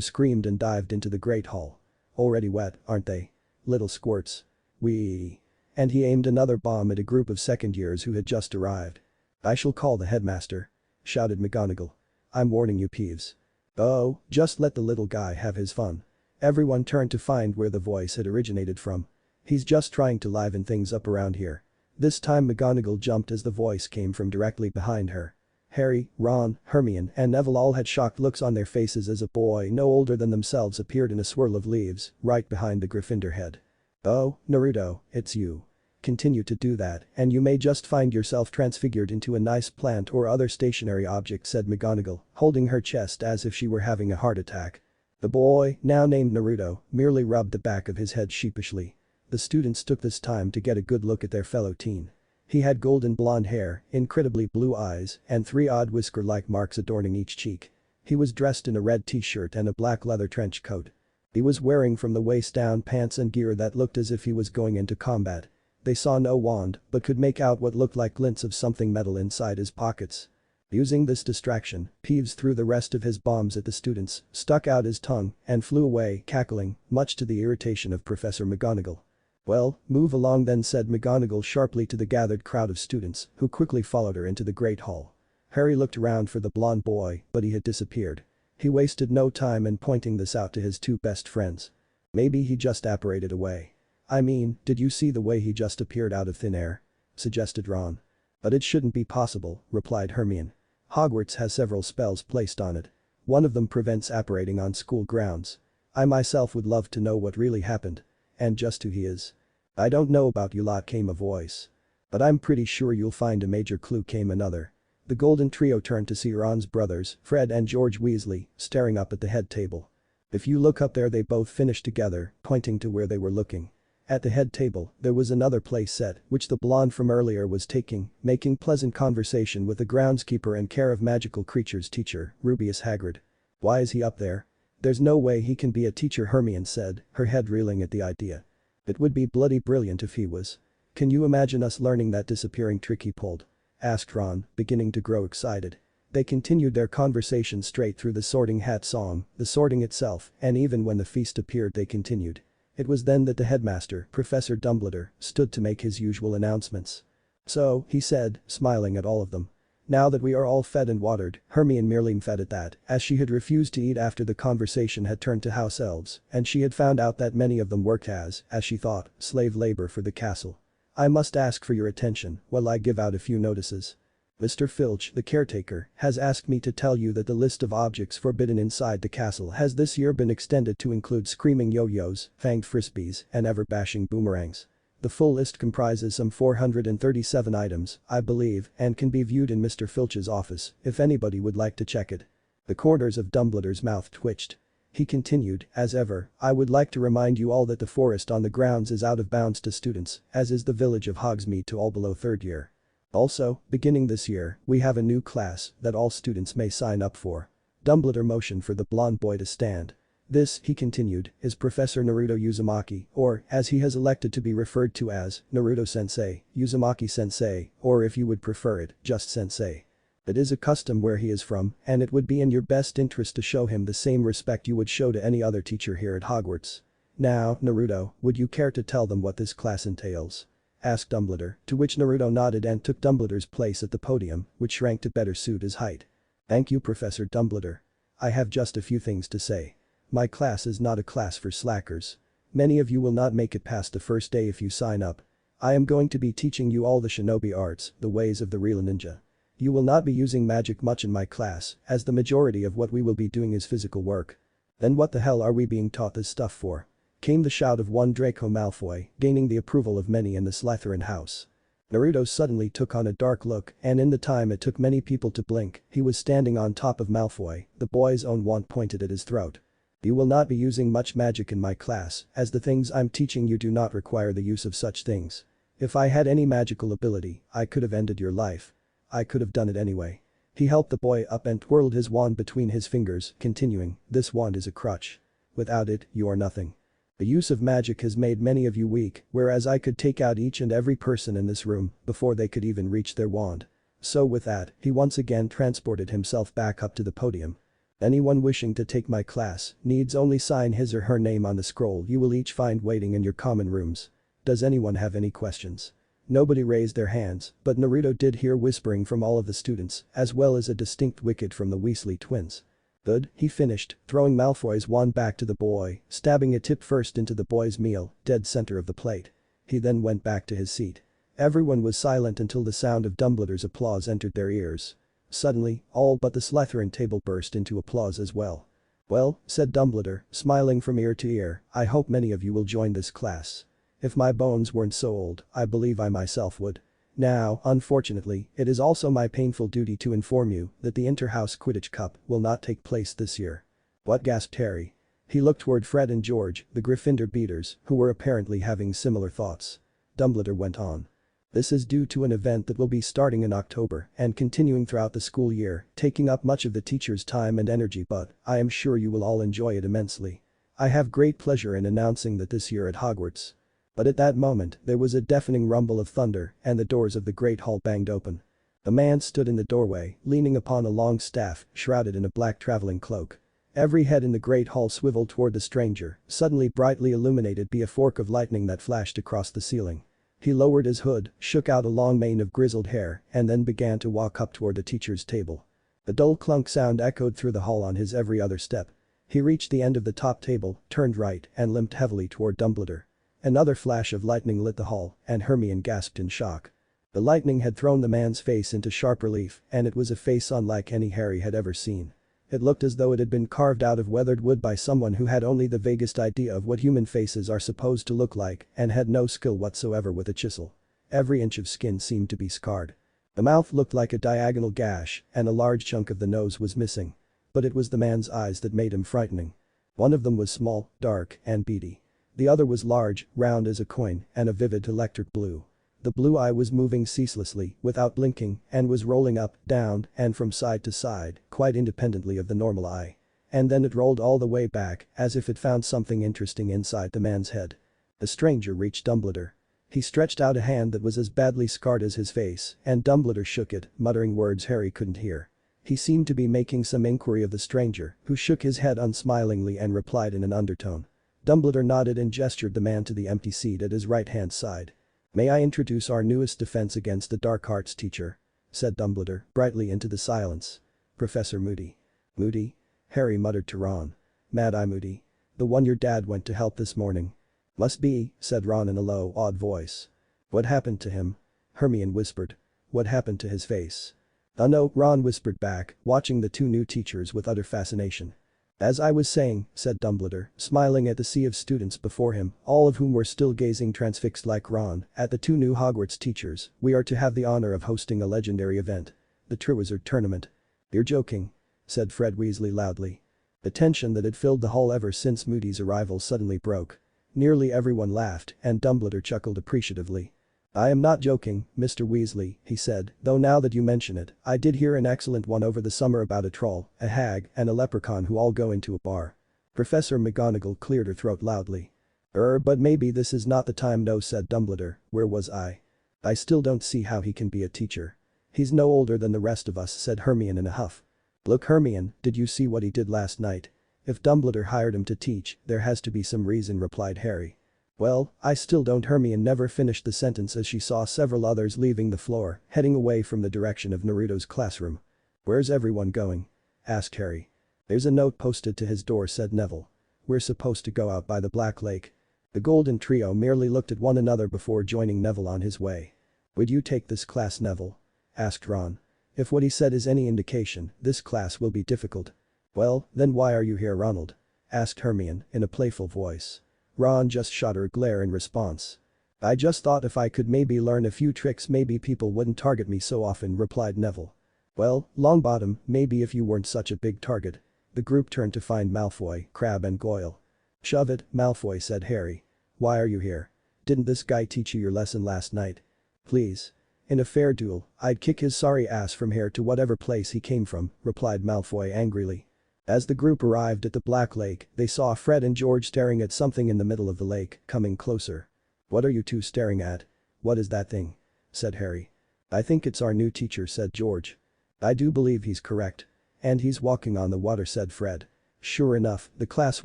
screamed and dived into the Great Hall. "Already wet, aren't they? Little squirts. Wee." And he aimed another bomb at a group of second-years who had just arrived. "I shall call the headmaster," shouted McGonagall. "I'm warning you, Peeves." "Oh, just let the little guy have his fun." Everyone turned to find where the voice had originated from. "He's just trying to liven things up around here." This time McGonagall jumped as the voice came from directly behind her. Harry, Ron, Hermione and Neville all had shocked looks on their faces as a boy no older than themselves appeared in a swirl of leaves, right behind the Gryffindor head. "Oh, Naruto, it's you. Continue to do that and you may just find yourself transfigured into a nice plant or other stationary object," said McGonagall, holding her chest as if she were having a heart attack. The boy, now named Naruto, merely rubbed the back of his head sheepishly. The students took this time to get a good look at their fellow teen. He had golden blonde hair, incredibly blue eyes, and 3 odd whisker-like marks adorning each cheek. He was dressed in a red t-shirt and a black leather trench coat. He was wearing from the waist down pants and gear that looked as if he was going into combat. They saw no wand, but could make out what looked like glints of something metal inside his pockets. Using this distraction, Peeves threw the rest of his bombs at the students, stuck out his tongue, and flew away, cackling, much to the irritation of Professor McGonagall. "Well, move along then," said McGonagall sharply to the gathered crowd of students, who quickly followed her into the Great Hall. Harry looked around for the blonde boy, but he had disappeared. He wasted no time in pointing this out to his two best friends. "Maybe he just apparated away. I mean, did you see the way he just appeared out of thin air?" suggested Ron. "But it shouldn't be possible," replied Hermione. "Hogwarts has several spells placed on it. One of them prevents apparating on school grounds. I myself would love to know what really happened. And just who he is." "I don't know about you lot," came a voice. "But I'm pretty sure you'll find a major clue," came another. The golden trio turned to see Ron's brothers, Fred and George Weasley, staring up at the head table. "If you look up there," they both finished together, pointing to where they were looking. At the head table, there was another play set, which the blonde from earlier was taking, making pleasant conversation with the groundskeeper and care of magical creatures teacher, Rubeus Hagrid. "Why is he up there? There's no way he can be a teacher," Hermione said, her head reeling at the idea. "It would be bloody brilliant if he was. Can you imagine us learning that disappearing trick he pulled?" asked Ron, beginning to grow excited. They continued their conversation straight through the Sorting Hat song, the sorting itself, and even when the feast appeared they continued. It was then that the headmaster, Professor Dumbledore, stood to make his usual announcements. "So," he said, smiling at all of them. "Now that we are all fed and watered," Hermione merely fed at that, as she had refused to eat after the conversation had turned to house elves, and she had found out that many of them worked as she thought, slave labor for the castle. "I must ask for your attention while I give out a few notices. Mr. Filch, the caretaker, has asked me to tell you that the list of objects forbidden inside the castle has this year been extended to include screaming yo-yos, fanged frisbees, and ever-bashing boomerangs. The full list comprises some 437 items, I believe, and can be viewed in Mr. Filch's office if anybody would like to check it." The corners of Dumbledore's mouth twitched. He continued, "As ever, I would like to remind you all that the forest on the grounds is out of bounds to students, as is the village of Hogsmeade to all below third year. Also, beginning this year, we have a new class that all students may sign up for." Dumbledore motioned for the blonde boy to stand. "This," he continued, "is Professor Naruto Uzumaki, or, as he has elected to be referred to as, Naruto-sensei, Uzumaki-sensei, or if you would prefer it, just sensei. It is a custom where he is from, and it would be in your best interest to show him the same respect you would show to any other teacher here at Hogwarts. Now, Naruto, would you care to tell them what this class entails?" asked Dumbledore, to which Naruto nodded and took Dumbledore's place at the podium, which shrank to better suit his height. "Thank you, Professor Dumbledore. I have just a few things to say. My class is not a class for slackers. Many of you will not make it past the first day if you sign up. I am going to be teaching you all the shinobi arts, the ways of the real ninja. You will not be using magic much in my class, as the majority of what we will be doing is physical work." "Then what the hell are we being taught this stuff for?" came the shout of one Draco Malfoy, gaining the approval of many in the Slytherin house. Naruto suddenly took on a dark look, and in the time it took many people to blink, he was standing on top of Malfoy, the boy's own wand pointed at his throat. "You will not be using much magic in my class, as the things I'm teaching you do not require the use of such things. If I had any magical ability, I could have ended your life. I could have done it anyway." He helped the boy up and twirled his wand between his fingers, continuing, "This wand is a crutch. Without it, you are nothing. The use of magic has made many of you weak, whereas I could take out each and every person in this room before they could even reach their wand." So with that, he once again transported himself back up to the podium. "Anyone wishing to take my class needs only sign his or her name on the scroll you will each find waiting in your common rooms. Does anyone have any questions?" Nobody raised their hands, but Naruto did hear whispering from all of the students, as well as a distinct wicket from the Weasley twins. "Good," he finished, throwing Malfoy's wand back to the boy, stabbing a tip first into the boy's meal, dead center of the plate. He then went back to his seat. Everyone was silent until the sound of Dumbledore's applause entered their ears. Suddenly, all but the Slytherin table burst into applause as well. "Well," said Dumbledore, smiling from ear to ear, "I hope many of you will join this class. If my bones weren't so old, I believe I myself would. Now, unfortunately, it is also my painful duty to inform you that the Inter-House Quidditch Cup will not take place this year." "What?" gasped Harry. He looked toward Fred and George, the Gryffindor beaters, who were apparently having similar thoughts. Dumbledore went on. "This is due to an event that will be starting in October and continuing throughout the school year, taking up much of the teacher's time and energy, but I am sure you will all enjoy it immensely. I have great pleasure in announcing that this year at Hogwarts. But at that moment, there was a deafening rumble of thunder and the doors of the great hall banged open. A man stood in the doorway, leaning upon a long staff, shrouded in a black traveling cloak. Every head in the great hall swiveled toward the stranger, suddenly brightly illuminated by a fork of lightning that flashed across the ceiling. He lowered his hood, shook out a long mane of grizzled hair, and then began to walk up toward the teacher's table. A dull clunk sound echoed through the hall on his every other step. He reached the end of the top table, turned right, and limped heavily toward Dumbledore. Another flash of lightning lit the hall, and Hermione gasped in shock. The lightning had thrown the man's face into sharp relief, and it was a face unlike any Harry had ever seen. It looked as though it had been carved out of weathered wood by someone who had only the vaguest idea of what human faces are supposed to look like and had no skill whatsoever with a chisel. Every inch of skin seemed to be scarred. The mouth looked like a diagonal gash, and a large chunk of the nose was missing. But it was the man's eyes that made him frightening. One of them was small, dark, and beady. The other was large, round as a coin, and a vivid electric blue. The blue eye was moving ceaselessly, without blinking, and was rolling up, down, and from side to side, quite independently of the normal eye. And then it rolled all the way back, as if it found something interesting inside the man's head. The stranger reached Dumbledore. He stretched out a hand that was as badly scarred as his face, and Dumbledore shook it, muttering words Harry couldn't hear. He seemed to be making some inquiry of the stranger, who shook his head unsmilingly and replied in an undertone. Dumbledore nodded and gestured the man to the empty seat at his right-hand side. "May I introduce our newest defense against the dark arts teacher?" said Dumbledore, brightly into the silence. "Professor Moody." "Moody?" Harry muttered to Ron. "Mad-Eye Moody. The one your dad went to help this morning." "Must be," said Ron in a low, odd voice. "What happened to him?" Hermione whispered. "What happened to his face?" "No," Ron whispered back, watching the two new teachers with utter fascination. "As I was saying," said Dumbledore, smiling at the sea of students before him, all of whom were still gazing transfixed like Ron at the two new Hogwarts teachers, "we are to have the honor of hosting a legendary event. The Triwizard Tournament." "You're joking," said Fred Weasley loudly. The tension that had filled the hall ever since Moody's arrival suddenly broke. Nearly everyone laughed, and Dumbledore chuckled appreciatively. "I am not joking, Mr. Weasley," he said, "though now that you mention it, I did hear an excellent one over the summer about a troll, a hag, and a leprechaun who all go into a bar." Professor McGonagall cleared her throat loudly. But maybe this is not the time." "No," said Dumbledore, "where was I? I still don't see how he can be a teacher. He's no older than the rest of us," said Hermione in a huff. "Look, Hermione, did you see what he did last night?" "If Dumbledore hired him to teach, there has to be some reason," replied Harry. "Well, I still don't." Hermione never finished the sentence as she saw several others leaving the floor, heading away from the direction of Naruto's classroom. "Where's everyone going?" asked Harry. "There's a note posted to his door," said Neville. "We're supposed to go out by the Black Lake." The Golden Trio merely looked at one another before joining Neville on his way. "Would you take this class, Neville?" asked Ron. "If what he said is any indication, this class will be difficult." "Well, then why are you here, Ronald?" asked Hermione in a playful voice. Ron just shot her a glare in response. "I just thought if I could maybe learn a few tricks maybe people wouldn't target me so often," replied Neville. "Well, Longbottom, maybe if you weren't such a big target." The group turned to find Malfoy, Crabbe and Goyle. "Shove it, Malfoy," said Harry. "Why are you here? Didn't this guy teach you your lesson last night?" "Please. In a fair duel, I'd kick his sorry ass from here to whatever place he came from," replied Malfoy angrily. As the group arrived at the Black Lake, they saw Fred and George staring at something in the middle of the lake, coming closer. "What are you two staring at? What is that thing?" said Harry. "I think it's our new teacher," said George. "I do believe he's correct. And he's walking on the water," said Fred. Sure enough, the class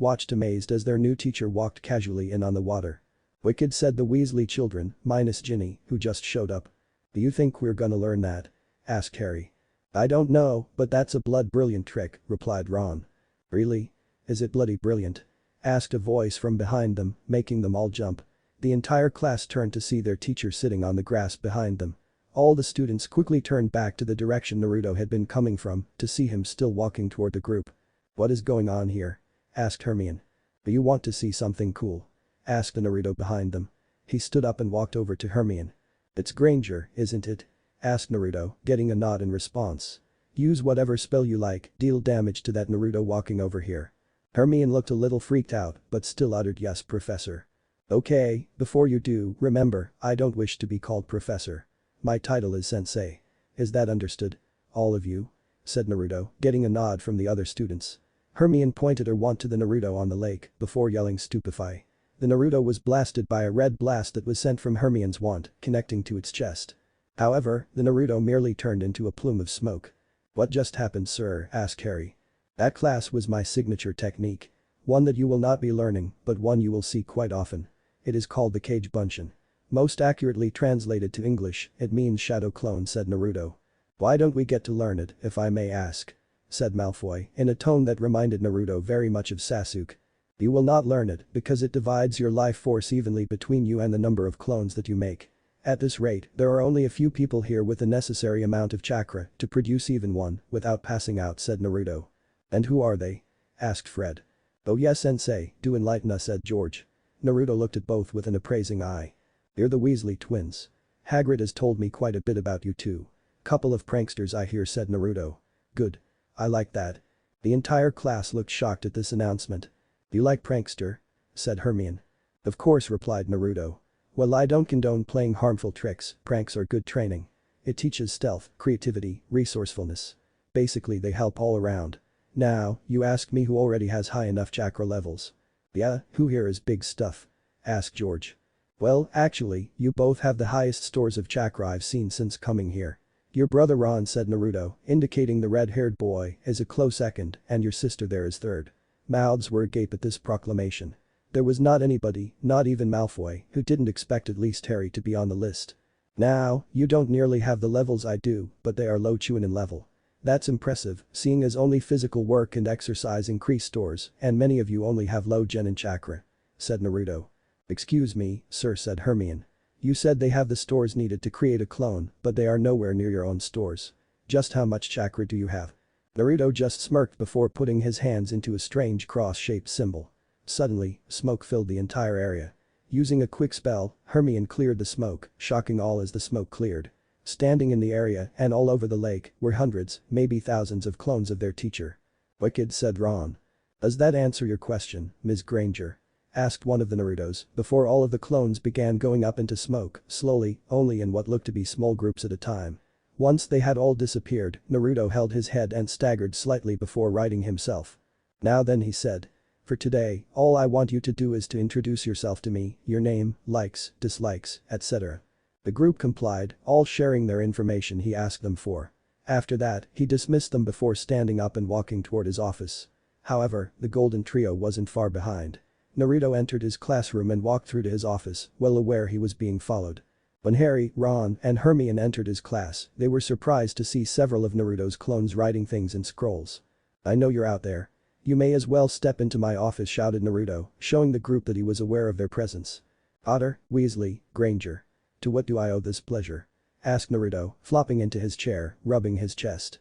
watched amazed as their new teacher walked casually in on the water. "Wicked," said the Weasley children, minus Ginny, who just showed up. "Do you think we're gonna learn that?" asked Harry. "I don't know, but that's a blood brilliant trick," replied Ron. "Really? Is it bloody brilliant?" asked a voice from behind them, making them all jump. The entire class turned to see their teacher sitting on the grass behind them. All the students quickly turned back to the direction Naruto had been coming from to see him still walking toward the group. "What is going on here?" asked Hermione. "Do you want to see something cool?" asked Naruto behind them. He stood up and walked over to Hermione. "It's Granger, isn't it?" asked Naruto, getting a nod in response. "Use whatever spell you like, deal damage to that Naruto walking over here." Hermione looked a little freaked out, but still uttered, "Yes, Professor." "Okay, before you do, remember, I don't wish to be called Professor. My title is Sensei. Is that understood? All of you?" said Naruto, getting a nod from the other students. Hermione pointed her wand to the Naruto on the lake before yelling stupefy. The Naruto was blasted by a red blast that was sent from Hermione's wand, connecting to its chest. However, the Naruto merely turned into a plume of smoke. "What just happened, sir?" asked Harry. "That class was my signature technique. One that you will not be learning, but one you will see quite often. It is called the Cage Bunshin. Most accurately translated to English, it means shadow clone," said Naruto. "Why don't we get to learn it, if I may ask?" said Malfoy, in a tone that reminded Naruto very much of Sasuke. "You will not learn it because it divides your life force evenly between you and the number of clones that you make. At this rate, there are only a few people here with the necessary amount of chakra to produce even one without passing out," said Naruto. "And who are they?" asked Fred. "Oh yes, sensei, do enlighten us," said George. Naruto looked at both with an appraising eye. "They're the Weasley twins. Hagrid has told me quite a bit about you two. Couple of pranksters I hear," said Naruto. "Good. I like that." The entire class looked shocked at this announcement. "You like prankster?" said Hermione. "Of course," replied Naruto. "Well, I don't condone playing harmful tricks, pranks are good training. It teaches stealth, creativity, resourcefulness. Basically they help all around. Now, you ask me who already has high enough chakra levels. Yeah, who here is big stuff?" asked George. "Well, actually, you both have the highest stores of chakra I've seen since coming here. Your brother Ron," said Naruto, indicating the red-haired boy, "is a close second and your sister there is third." Mouths were agape at this proclamation. There was not anybody, not even Malfoy, who didn't expect at least Harry to be on the list. "Now, you don't nearly have the levels I do, but they are low Chunin level. That's impressive, seeing as only physical work and exercise increase stores, and many of you only have low Genin chakra," said Naruto. "Excuse me, sir," said Hermione. "You said they have the stores needed to create a clone, but they are nowhere near your own stores. Just how much chakra do you have?" Naruto just smirked before putting his hands into a strange cross-shaped symbol. Suddenly, smoke filled the entire area. Using a quick spell, Hermione cleared the smoke, shocking all as the smoke cleared. Standing in the area and all over the lake were hundreds, maybe thousands of clones of their teacher. "Wicked," said Ron. "Does that answer your question, Ms. Granger?" asked one of the Narutos before all of the clones began going up into smoke, slowly, only in what looked to be small groups at a time. Once they had all disappeared, Naruto held his head and staggered slightly before righting himself. "Now then," he said. "For today, all I want you to do is to introduce yourself to me, your name, likes, dislikes, etc." The group complied, all sharing their information he asked them for. After that, he dismissed them before standing up and walking toward his office. However, the golden trio wasn't far behind. Naruto entered his classroom and walked through to his office, well aware he was being followed. When Harry, Ron, and Hermione entered his class, they were surprised to see several of Naruto's clones writing things in scrolls. "I know you're out there. You may as well step into my office," shouted Naruto, showing the group that he was aware of their presence. "Potter, Weasley, Granger. To what do I owe this pleasure?" asked Naruto, flopping into his chair, rubbing his chest.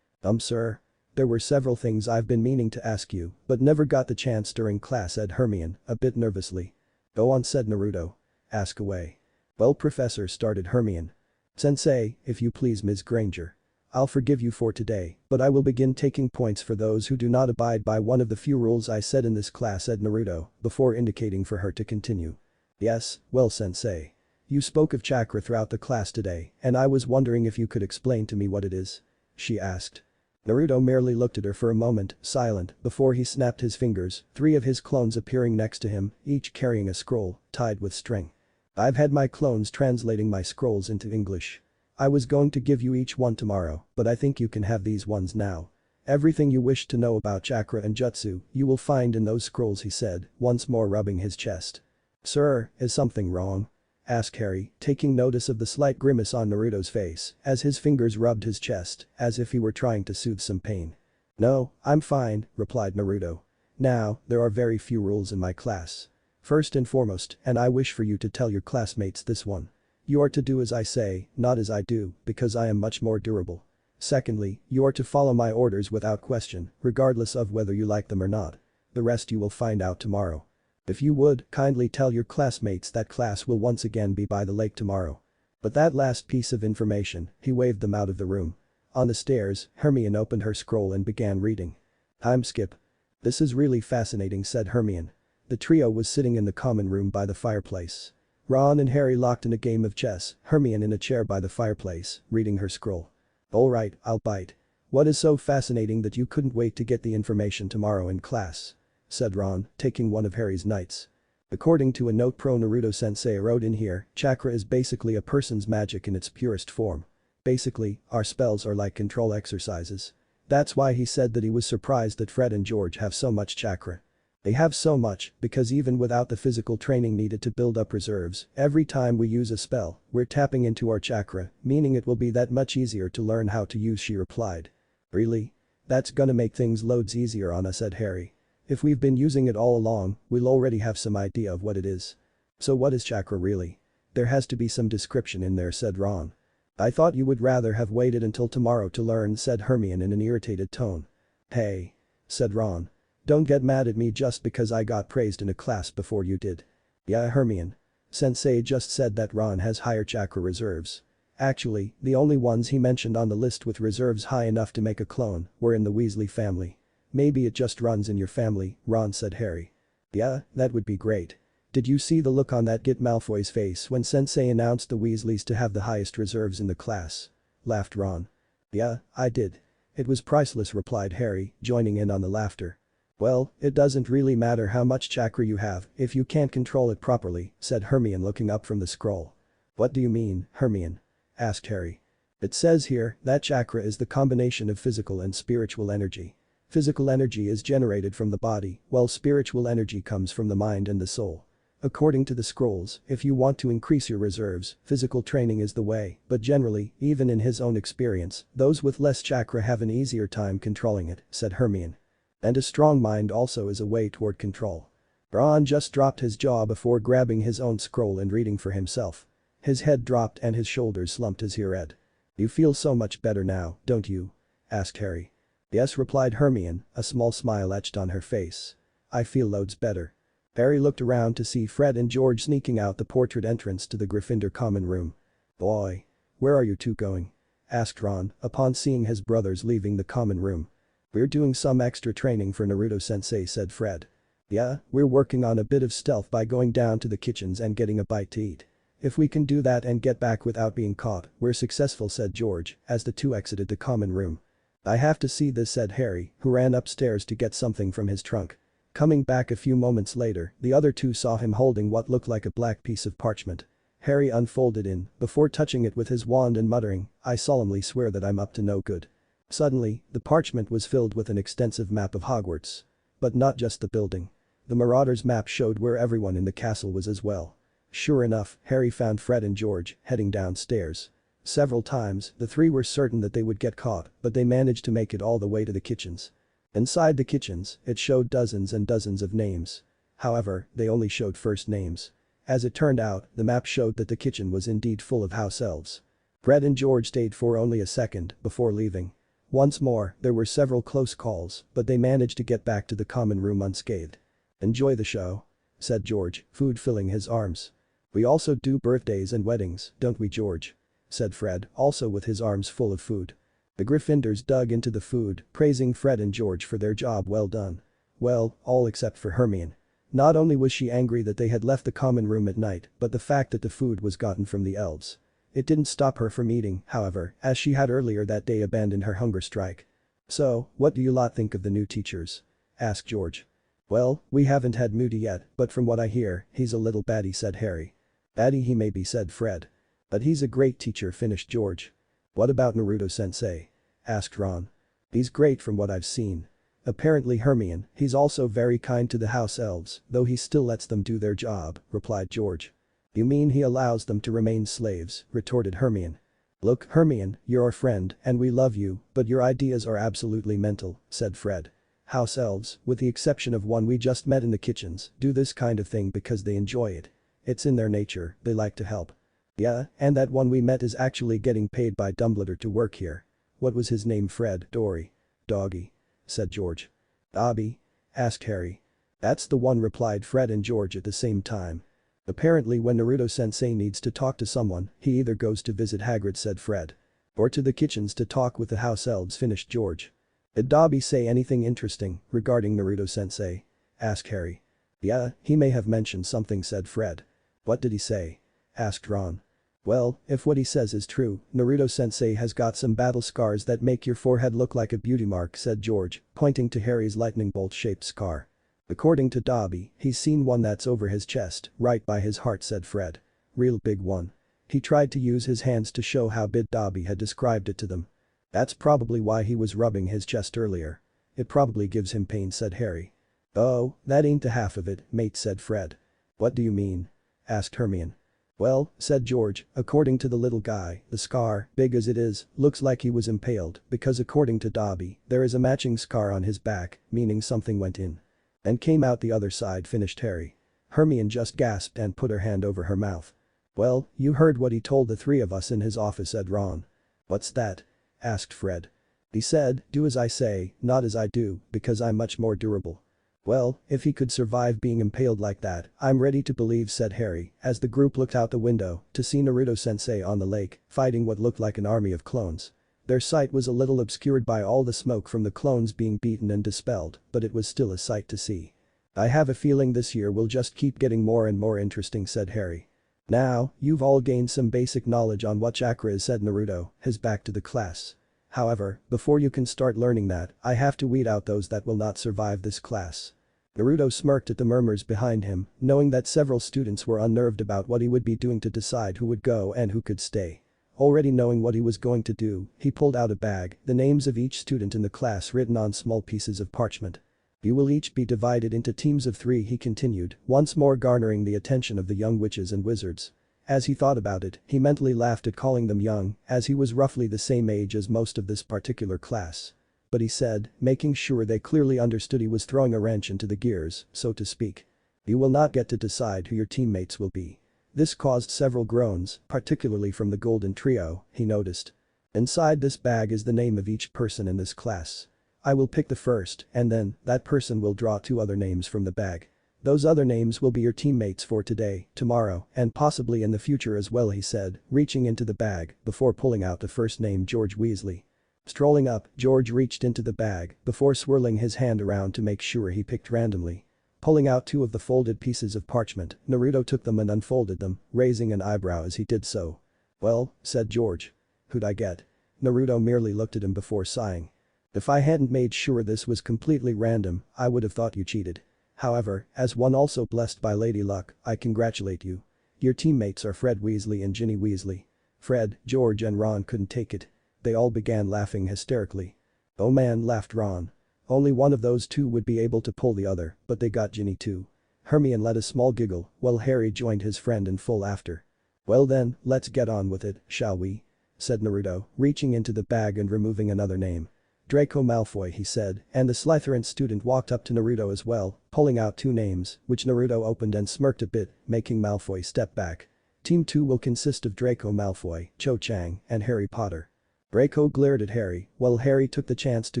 Sir. There were several things I've been meaning to ask you, but never got the chance during class," said Hermione, a bit nervously. "Go on," said Naruto. "Ask away." "Well, Professor," started Hermione. "Sensei, if you please, Ms. Granger. I'll forgive you for today, but I will begin taking points for those who do not abide by one of the few rules I said in this class," said Naruto, before indicating for her to continue. "Yes, well, Sensei. You spoke of chakra throughout the class today, and I was wondering if you could explain to me what it is?" she asked. Naruto merely looked at her for a moment, silent, before he snapped his fingers, 3 of his clones appearing next to him, each carrying a scroll, tied with string. "I've had my clones translating my scrolls into English. I was going to give you each one tomorrow, but I think you can have these ones now. Everything you wish to know about chakra and jutsu, you will find in those scrolls," he said, once more rubbing his chest. "Sir, is something wrong?" asked Harry, taking notice of the slight grimace on Naruto's face as his fingers rubbed his chest as if he were trying to soothe some pain. "No, I'm fine," replied Naruto. "Now, there are very few rules in my class. First and foremost, and I wish for you to tell your classmates this one. You are to do as I say, not as I do, because I am much more durable. Secondly, you are to follow my orders without question, regardless of whether you like them or not. The rest you will find out tomorrow. If you would, kindly tell your classmates that class will once again be by the lake tomorrow." But that last piece of information, he waved them out of the room. On the stairs, Hermione opened her scroll and began reading. "Time skip. This is really fascinating," said Hermione. The trio was sitting in the common room by the fireplace. Ron and Harry locked in a game of chess, Hermione in a chair by the fireplace, reading her scroll. "Alright, I'll bite. What is so fascinating that you couldn't wait to get the information tomorrow in class? Said Ron, taking one of Harry's knights. According to a note Naruto sensei wrote in here, chakra is basically a person's magic in its purest form. Basically, our spells are like control exercises. That's why he said that he was surprised that Fred and George have so much chakra. They have so much because even without the physical training needed to build up reserves, every time we use a spell, we're tapping into our chakra, meaning it will be that much easier to learn how to use, she replied. Really? That's gonna make things loads easier on us, said Harry. If we've been using it all along, we'll already have some idea of what it is. So what is chakra really? There has to be some description in there, said Ron. I thought you would rather have waited until tomorrow to learn, said Hermione in an irritated tone. Hey. Said Ron. Don't get mad at me just because I got praised in a class before you did. Yeah, Hermione. Sensei just said that Ron has higher chakra reserves. Actually, the only ones he mentioned on the list with reserves high enough to make a clone were in the Weasley family. Maybe it just runs in your family, Ron, said Harry. Yeah, that would be great. Did you see the look on that Git Malfoy's face when Sensei announced the Weasleys to have the highest reserves in the class? Laughed Ron. Yeah, I did. It was priceless, replied Harry, joining in on the laughter. Well, it doesn't really matter how much chakra you have if you can't control it properly, said Hermione looking up from the scroll. What do you mean, Hermione? Asked Harry. It says here that chakra is the combination of physical and spiritual energy. Physical energy is generated from the body, while spiritual energy comes from the mind and the soul. According to the scrolls, if you want to increase your reserves, physical training is the way, but generally, even in his own experience, those with less chakra have an easier time controlling it, said Hermione. And a strong mind also is a way toward control. Ron just dropped his jaw before grabbing his own scroll and reading for himself. His head dropped and his shoulders slumped as he read. You feel so much better now, don't you? Asked Harry. Yes, replied Hermione, a small smile etched on her face. I feel loads better. Harry looked around to see Fred and George sneaking out the portrait entrance to the Gryffindor common room. Boy. Where are you two going? Asked Ron, upon seeing his brothers leaving the common room. We're doing some extra training for Naruto sensei, said Fred. Yeah, we're working on a bit of stealth by going down to the kitchens and getting a bite to eat. If we can do that and get back without being caught, we're successful, said George, as the two exited the common room. I have to see this, said Harry, who ran upstairs to get something from his trunk. Coming back a few moments later, the other two saw him holding what looked like a black piece of parchment. Harry unfolded it before touching it with his wand and muttering, I solemnly swear that I'm up to no good. Suddenly, the parchment was filled with an extensive map of Hogwarts. But not just the building. The Marauder's map showed where everyone in the castle was as well. Sure enough, Harry found Fred and George heading downstairs. Several times, the three were certain that they would get caught, but they managed to make it all the way to the kitchens. Inside the kitchens, it showed dozens and dozens of names. However, they only showed first names. As it turned out, the map showed that the kitchen was indeed full of house elves. Fred and George stayed for only a second before leaving. Once more, there were several close calls, but they managed to get back to the common room unscathed. Enjoy the show? Said George, food filling his arms. We also do birthdays and weddings, don't we, George? Said Fred, also with his arms full of food. The Gryffindors dug into the food, praising Fred and George for their job well done. Well, all except for Hermione. Not only was she angry that they had left the common room at night, but the fact that the food was gotten from the elves. It didn't stop her from eating, however, as she had earlier that day abandoned her hunger strike. So, what do you lot think of the new teachers? Asked George. Well, we haven't had Moody yet, but from what I hear, he's a little batty, said Harry. Batty he may be, said Fred. But he's a great teacher, finished George. What about Naruto sensei? Asked Ron. He's great from what I've seen. Apparently Hermione, he's also very kind to the house elves, though he still lets them do their job, replied George. You mean he allows them to remain slaves, retorted Hermione. Look, Hermione, you're our friend, and we love you, but your ideas are absolutely mental, said Fred. House elves, with the exception of one we just met in the kitchens, do this kind of thing because they enjoy it. It's in their nature, they like to help. Yeah, and that one we met is actually getting paid by Dumbledore to work here. What was his name? Fred, Dory. Doggy. Said George. Dobby? Asked Harry. That's the one, replied Fred and George at the same time. Apparently when Naruto-sensei needs to talk to someone, he either goes to visit Hagrid, said Fred. Or to the kitchens to talk with the house elves, finished George. Did Dobby say anything interesting regarding Naruto-sensei? Asked Harry. Yeah, he may have mentioned something, said Fred. What did he say? Asked Ron. Well, if what he says is true, Naruto-sensei has got some battle scars that make your forehead look like a beauty mark, said George, pointing to Harry's lightning bolt-shaped scar. According to Dobby, he's seen one that's over his chest, right by his heart, said Fred. Real big one. He tried to use his hands to show how big Dobby had described it to them. That's probably why he was rubbing his chest earlier. It probably gives him pain, said Harry. Oh, that ain't the half of it, mate, said Fred. What do you mean? Asked Hermione. Well, said George, according to the little guy, the scar, big as it is, looks like he was impaled because according to Dobby, there is a matching scar on his back, meaning something went in. And came out the other side, finished Harry. Hermione just gasped and put her hand over her mouth. Well, you heard what he told the three of us in his office, said Ron. What's that? Asked Fred. He said, do as I say, not as I do, because I'm much more durable. Well, if he could survive being impaled like that, I'm ready to believe, said Harry, as the group looked out the window to see Naruto-sensei on the lake, fighting what looked like an army of clones. Their sight was a little obscured by all the smoke from the clones being beaten and dispelled, but it was still a sight to see. I have a feeling this year will just keep getting more and more interesting, said Harry. Now, you've all gained some basic knowledge on what chakra is, said Naruto, his back to the class. However, before you can start learning that, I have to weed out those that will not survive this class. Naruto smirked at the murmurs behind him, knowing that several students were unnerved about what he would be doing to decide who would go and who could stay. Already knowing what he was going to do, he pulled out a bag, the names of each student in the class written on small pieces of parchment. You will each be divided into teams of 3, he continued, once more garnering the attention of the young witches and wizards. As he thought about it, he mentally laughed at calling them young, as he was roughly the same age as most of this particular class. But he said, making sure they clearly understood he was throwing a wrench into the gears, so to speak. You will not get to decide who your teammates will be. This caused several groans, particularly from the Golden Trio, he noticed. Inside this bag is the name of each person in this class. I will pick the first, and then, that person will draw 2 other names from the bag. Those other names will be your teammates for today, tomorrow, and possibly in the future as well, he said, reaching into the bag before pulling out the first name, George Weasley. Strolling up, George reached into the bag before swirling his hand around to make sure he picked randomly. Pulling out 2 of the folded pieces of parchment, Naruto took them and unfolded them, raising an eyebrow as he did so. Well, said George. Who'd I get? Naruto merely looked at him before sighing. If I hadn't made sure this was completely random, I would have thought you cheated. However, as one also blessed by Lady Luck, I congratulate you. Your teammates are Fred Weasley and Ginny Weasley. Fred, George and Ron couldn't take it. They all began laughing hysterically. Oh man, laughed Ron. Only one of those 2 would be able to pull the other, but they got Ginny too. Hermione let a small giggle, while Harry joined his friend in full laughter. Well then, let's get on with it, shall we? Said Naruto, reaching into the bag and removing another name. Draco Malfoy, he said, and the Slytherin student walked up to Naruto as well, pulling out 2 names, which Naruto opened and smirked a bit, making Malfoy step back. Team 2 will consist of Draco Malfoy, Cho Chang, and Harry Potter. Draco glared at Harry, while Harry took the chance to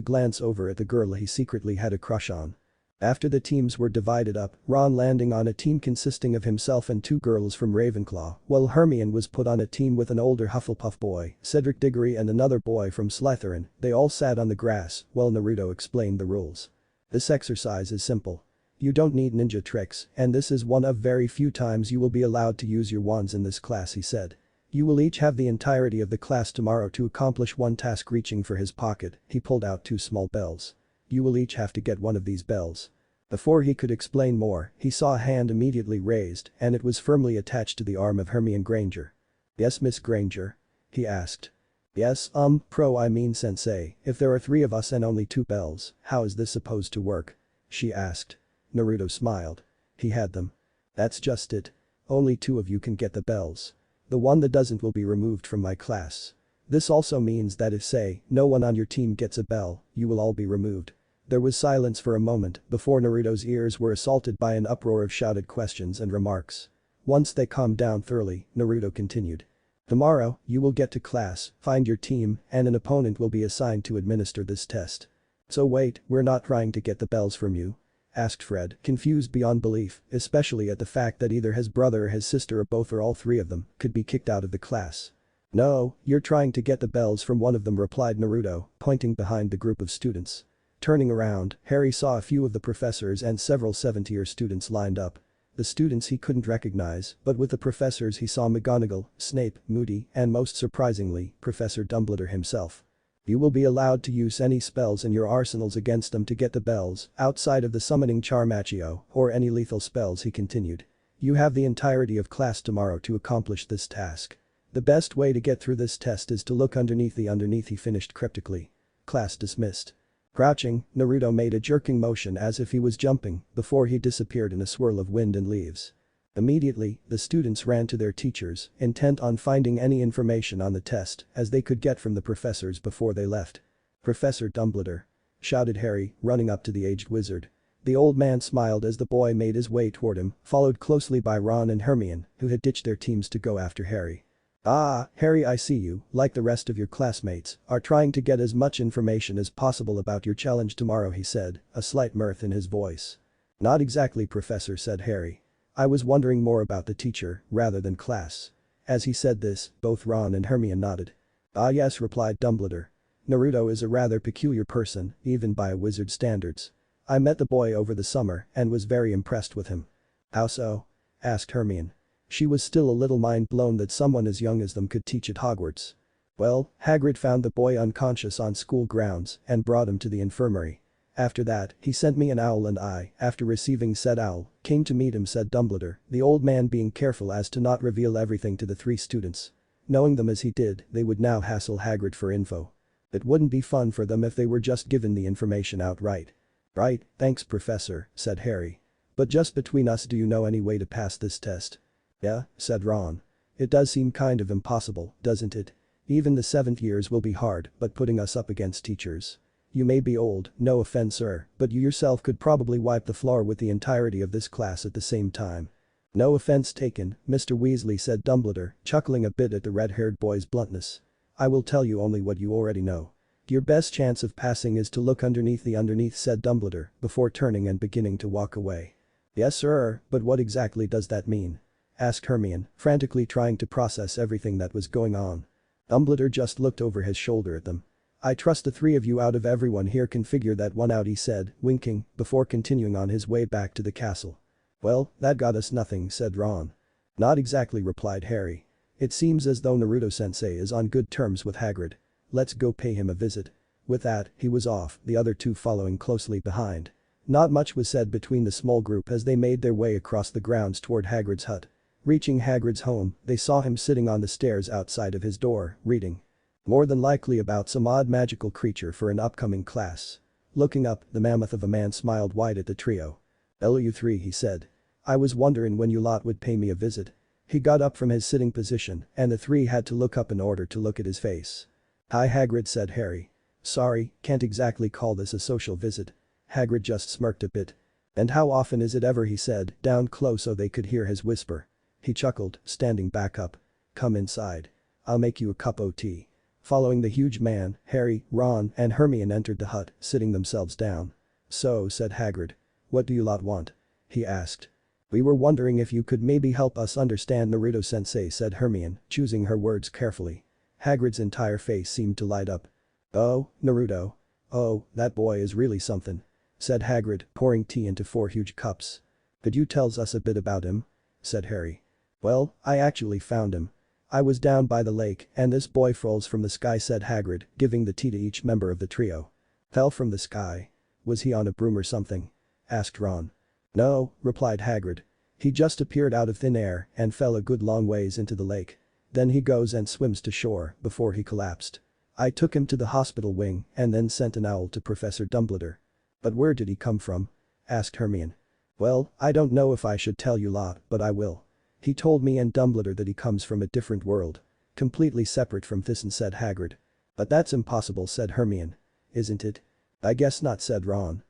glance over at the girl he secretly had a crush on. After the teams were divided up, Ron landing on a team consisting of himself and 2 girls from Ravenclaw, while Hermione was put on a team with an older Hufflepuff boy, Cedric Diggory, and another boy from Slytherin. They all sat on the grass while Naruto explained the rules. This exercise is simple. You don't need ninja tricks, and this is one of very few times you will be allowed to use your wands in this class, he said. You will each have the entirety of the class tomorrow to accomplish one task. Reaching for his pocket, he pulled out 2 small bells. You will each have to get one of these bells. Before he could explain more, he saw a hand immediately raised and it was firmly attached to the arm of Hermione Granger. Yes, Miss Granger? He asked. Yes, sensei, if there are 3 of us and only 2 bells, how is this supposed to work? She asked. Naruto smiled. He had them. That's just it. Only 2 of you can get the bells. The one that doesn't will be removed from my class. This also means that if, say, no one on your team gets a bell, you will all be removed. There was silence for a moment before Naruto's ears were assaulted by an uproar of shouted questions and remarks. Once they calmed down thoroughly, Naruto continued. Tomorrow, you will get to class, find your team, and an opponent will be assigned to administer this test. So wait, we're not trying to get the bells from you? Asked Fred, confused beyond belief, especially at the fact that either his brother or his sister or both or all 3 of them could be kicked out of the class. No, you're trying to get the bells from one of them, replied Naruto, pointing behind the group of students. Turning around, Harry saw a few of the professors and several 7th-year students lined up. The students he couldn't recognize, but with the professors he saw McGonagall, Snape, Moody, and most surprisingly, Professor Dumbledore himself. You will be allowed to use any spells in your arsenals against them to get the bells, outside of the summoning charm Accio, or any lethal spells, he continued. You have the entirety of class tomorrow to accomplish this task. The best way to get through this test is to look underneath he finished cryptically. Class dismissed. Crouching, Naruto made a jerking motion as if he was jumping before he disappeared in a swirl of wind and leaves. Immediately, the students ran to their teachers, intent on finding any information on the test as they could get from the professors before they left. "Professor Dumbledore!" shouted Harry, running up to the aged wizard. The old man smiled as the boy made his way toward him, followed closely by Ron and Hermione, who had ditched their teams to go after Harry. "Ah, Harry, I see you, like the rest of your classmates, are trying to get as much information as possible about your challenge tomorrow," he said, a slight mirth in his voice. "Not exactly, Professor," said Harry. "I was wondering more about the teacher, rather than class." As he said this, both Ron and Hermione nodded. "Ah yes," replied Dumbledore. "Naruto is a rather peculiar person, even by a wizard's standards. I met the boy over the summer and was very impressed with him." "How so?" asked Hermione. She was still a little mind-blown that someone as young as them could teach at Hogwarts. "Well, Hagrid found the boy unconscious on school grounds and brought him to the infirmary. After that, he sent me an owl and I, after receiving said owl, came to meet him," said Dumbledore, the old man being careful as to not reveal everything to the three students. Knowing them as he did, they would now hassle Hagrid for info. It wouldn't be fun for them if they were just given the information outright. "Right, thanks Professor," said Harry. "But just between us, do you know any way to pass this test?" "Yeah," said Ron. "It does seem kind of impossible, doesn't it? Even the 7th years will be hard, but putting us up against teachers. You may be old, no offense sir, but you yourself could probably wipe the floor with the entirety of this class at the same time." "No offense taken, Mr. Weasley," said Dumbledore, chuckling a bit at the red-haired boy's bluntness. "I will tell you only what you already know. Your best chance of passing is to look underneath," said Dumbledore, before turning and beginning to walk away. "Yes sir, but what exactly does that mean?" asked Hermione, frantically trying to process everything that was going on. Dumbledore just looked over his shoulder at them. "I trust the three of you out of everyone here can figure that one out," he said, winking, before continuing on his way back to the castle. "Well, that got us nothing," said Ron. "Not exactly," replied Harry. "It seems as though Naruto-sensei is on good terms with Hagrid. Let's go pay him a visit." With that, he was off, the other two following closely behind. Not much was said between the small group as they made their way across the grounds toward Hagrid's hut. Reaching Hagrid's home, they saw him sitting on the stairs outside of his door, reading. More than likely about some odd magical creature for an upcoming class. Looking up, the mammoth of a man smiled wide at the trio. "LU3," he said. "I was wondering when you lot would pay me a visit." He got up from his sitting position, and the three had to look up in order to look at his face. "Hi Hagrid," said Harry. "Sorry, can't exactly call this a social visit." Hagrid just smirked a bit. "And how often is it ever?" he said, down close so they could hear his whisper. He chuckled, standing back up. "Come inside. I'll make you a cup o' tea." Following the huge man, Harry, Ron, and Hermione entered the hut, sitting themselves down. "So," said Hagrid. "What do you lot want?" he asked. "We were wondering if you could maybe help us understand Naruto-sensei," said Hermione, choosing her words carefully. Hagrid's entire face seemed to light up. "Oh, Naruto. Oh, that boy is really something," said Hagrid, pouring tea into 4 huge cups. "Could you tell us a bit about him?" said Harry. "Well, I actually found him. I was down by the lake and this boy falls from the sky," said Hagrid, giving the tea to each member of the trio. "Fell from the sky? Was he on a broom or something?" asked Ron. "No," replied Hagrid. "He just appeared out of thin air and fell a good long ways into the lake. Then he goes and swims to shore before he collapsed. I took him to the hospital wing and then sent an owl to Professor Dumbledore." "But where did he come from?" asked Hermione. "Well, I don't know if I should tell you lot, but I will. He told me and Dumbledore that he comes from a different world. Completely separate from Thyssen," said Hagrid. "But that's impossible," said Hermione. "Isn't it?" "I guess not," said Ron.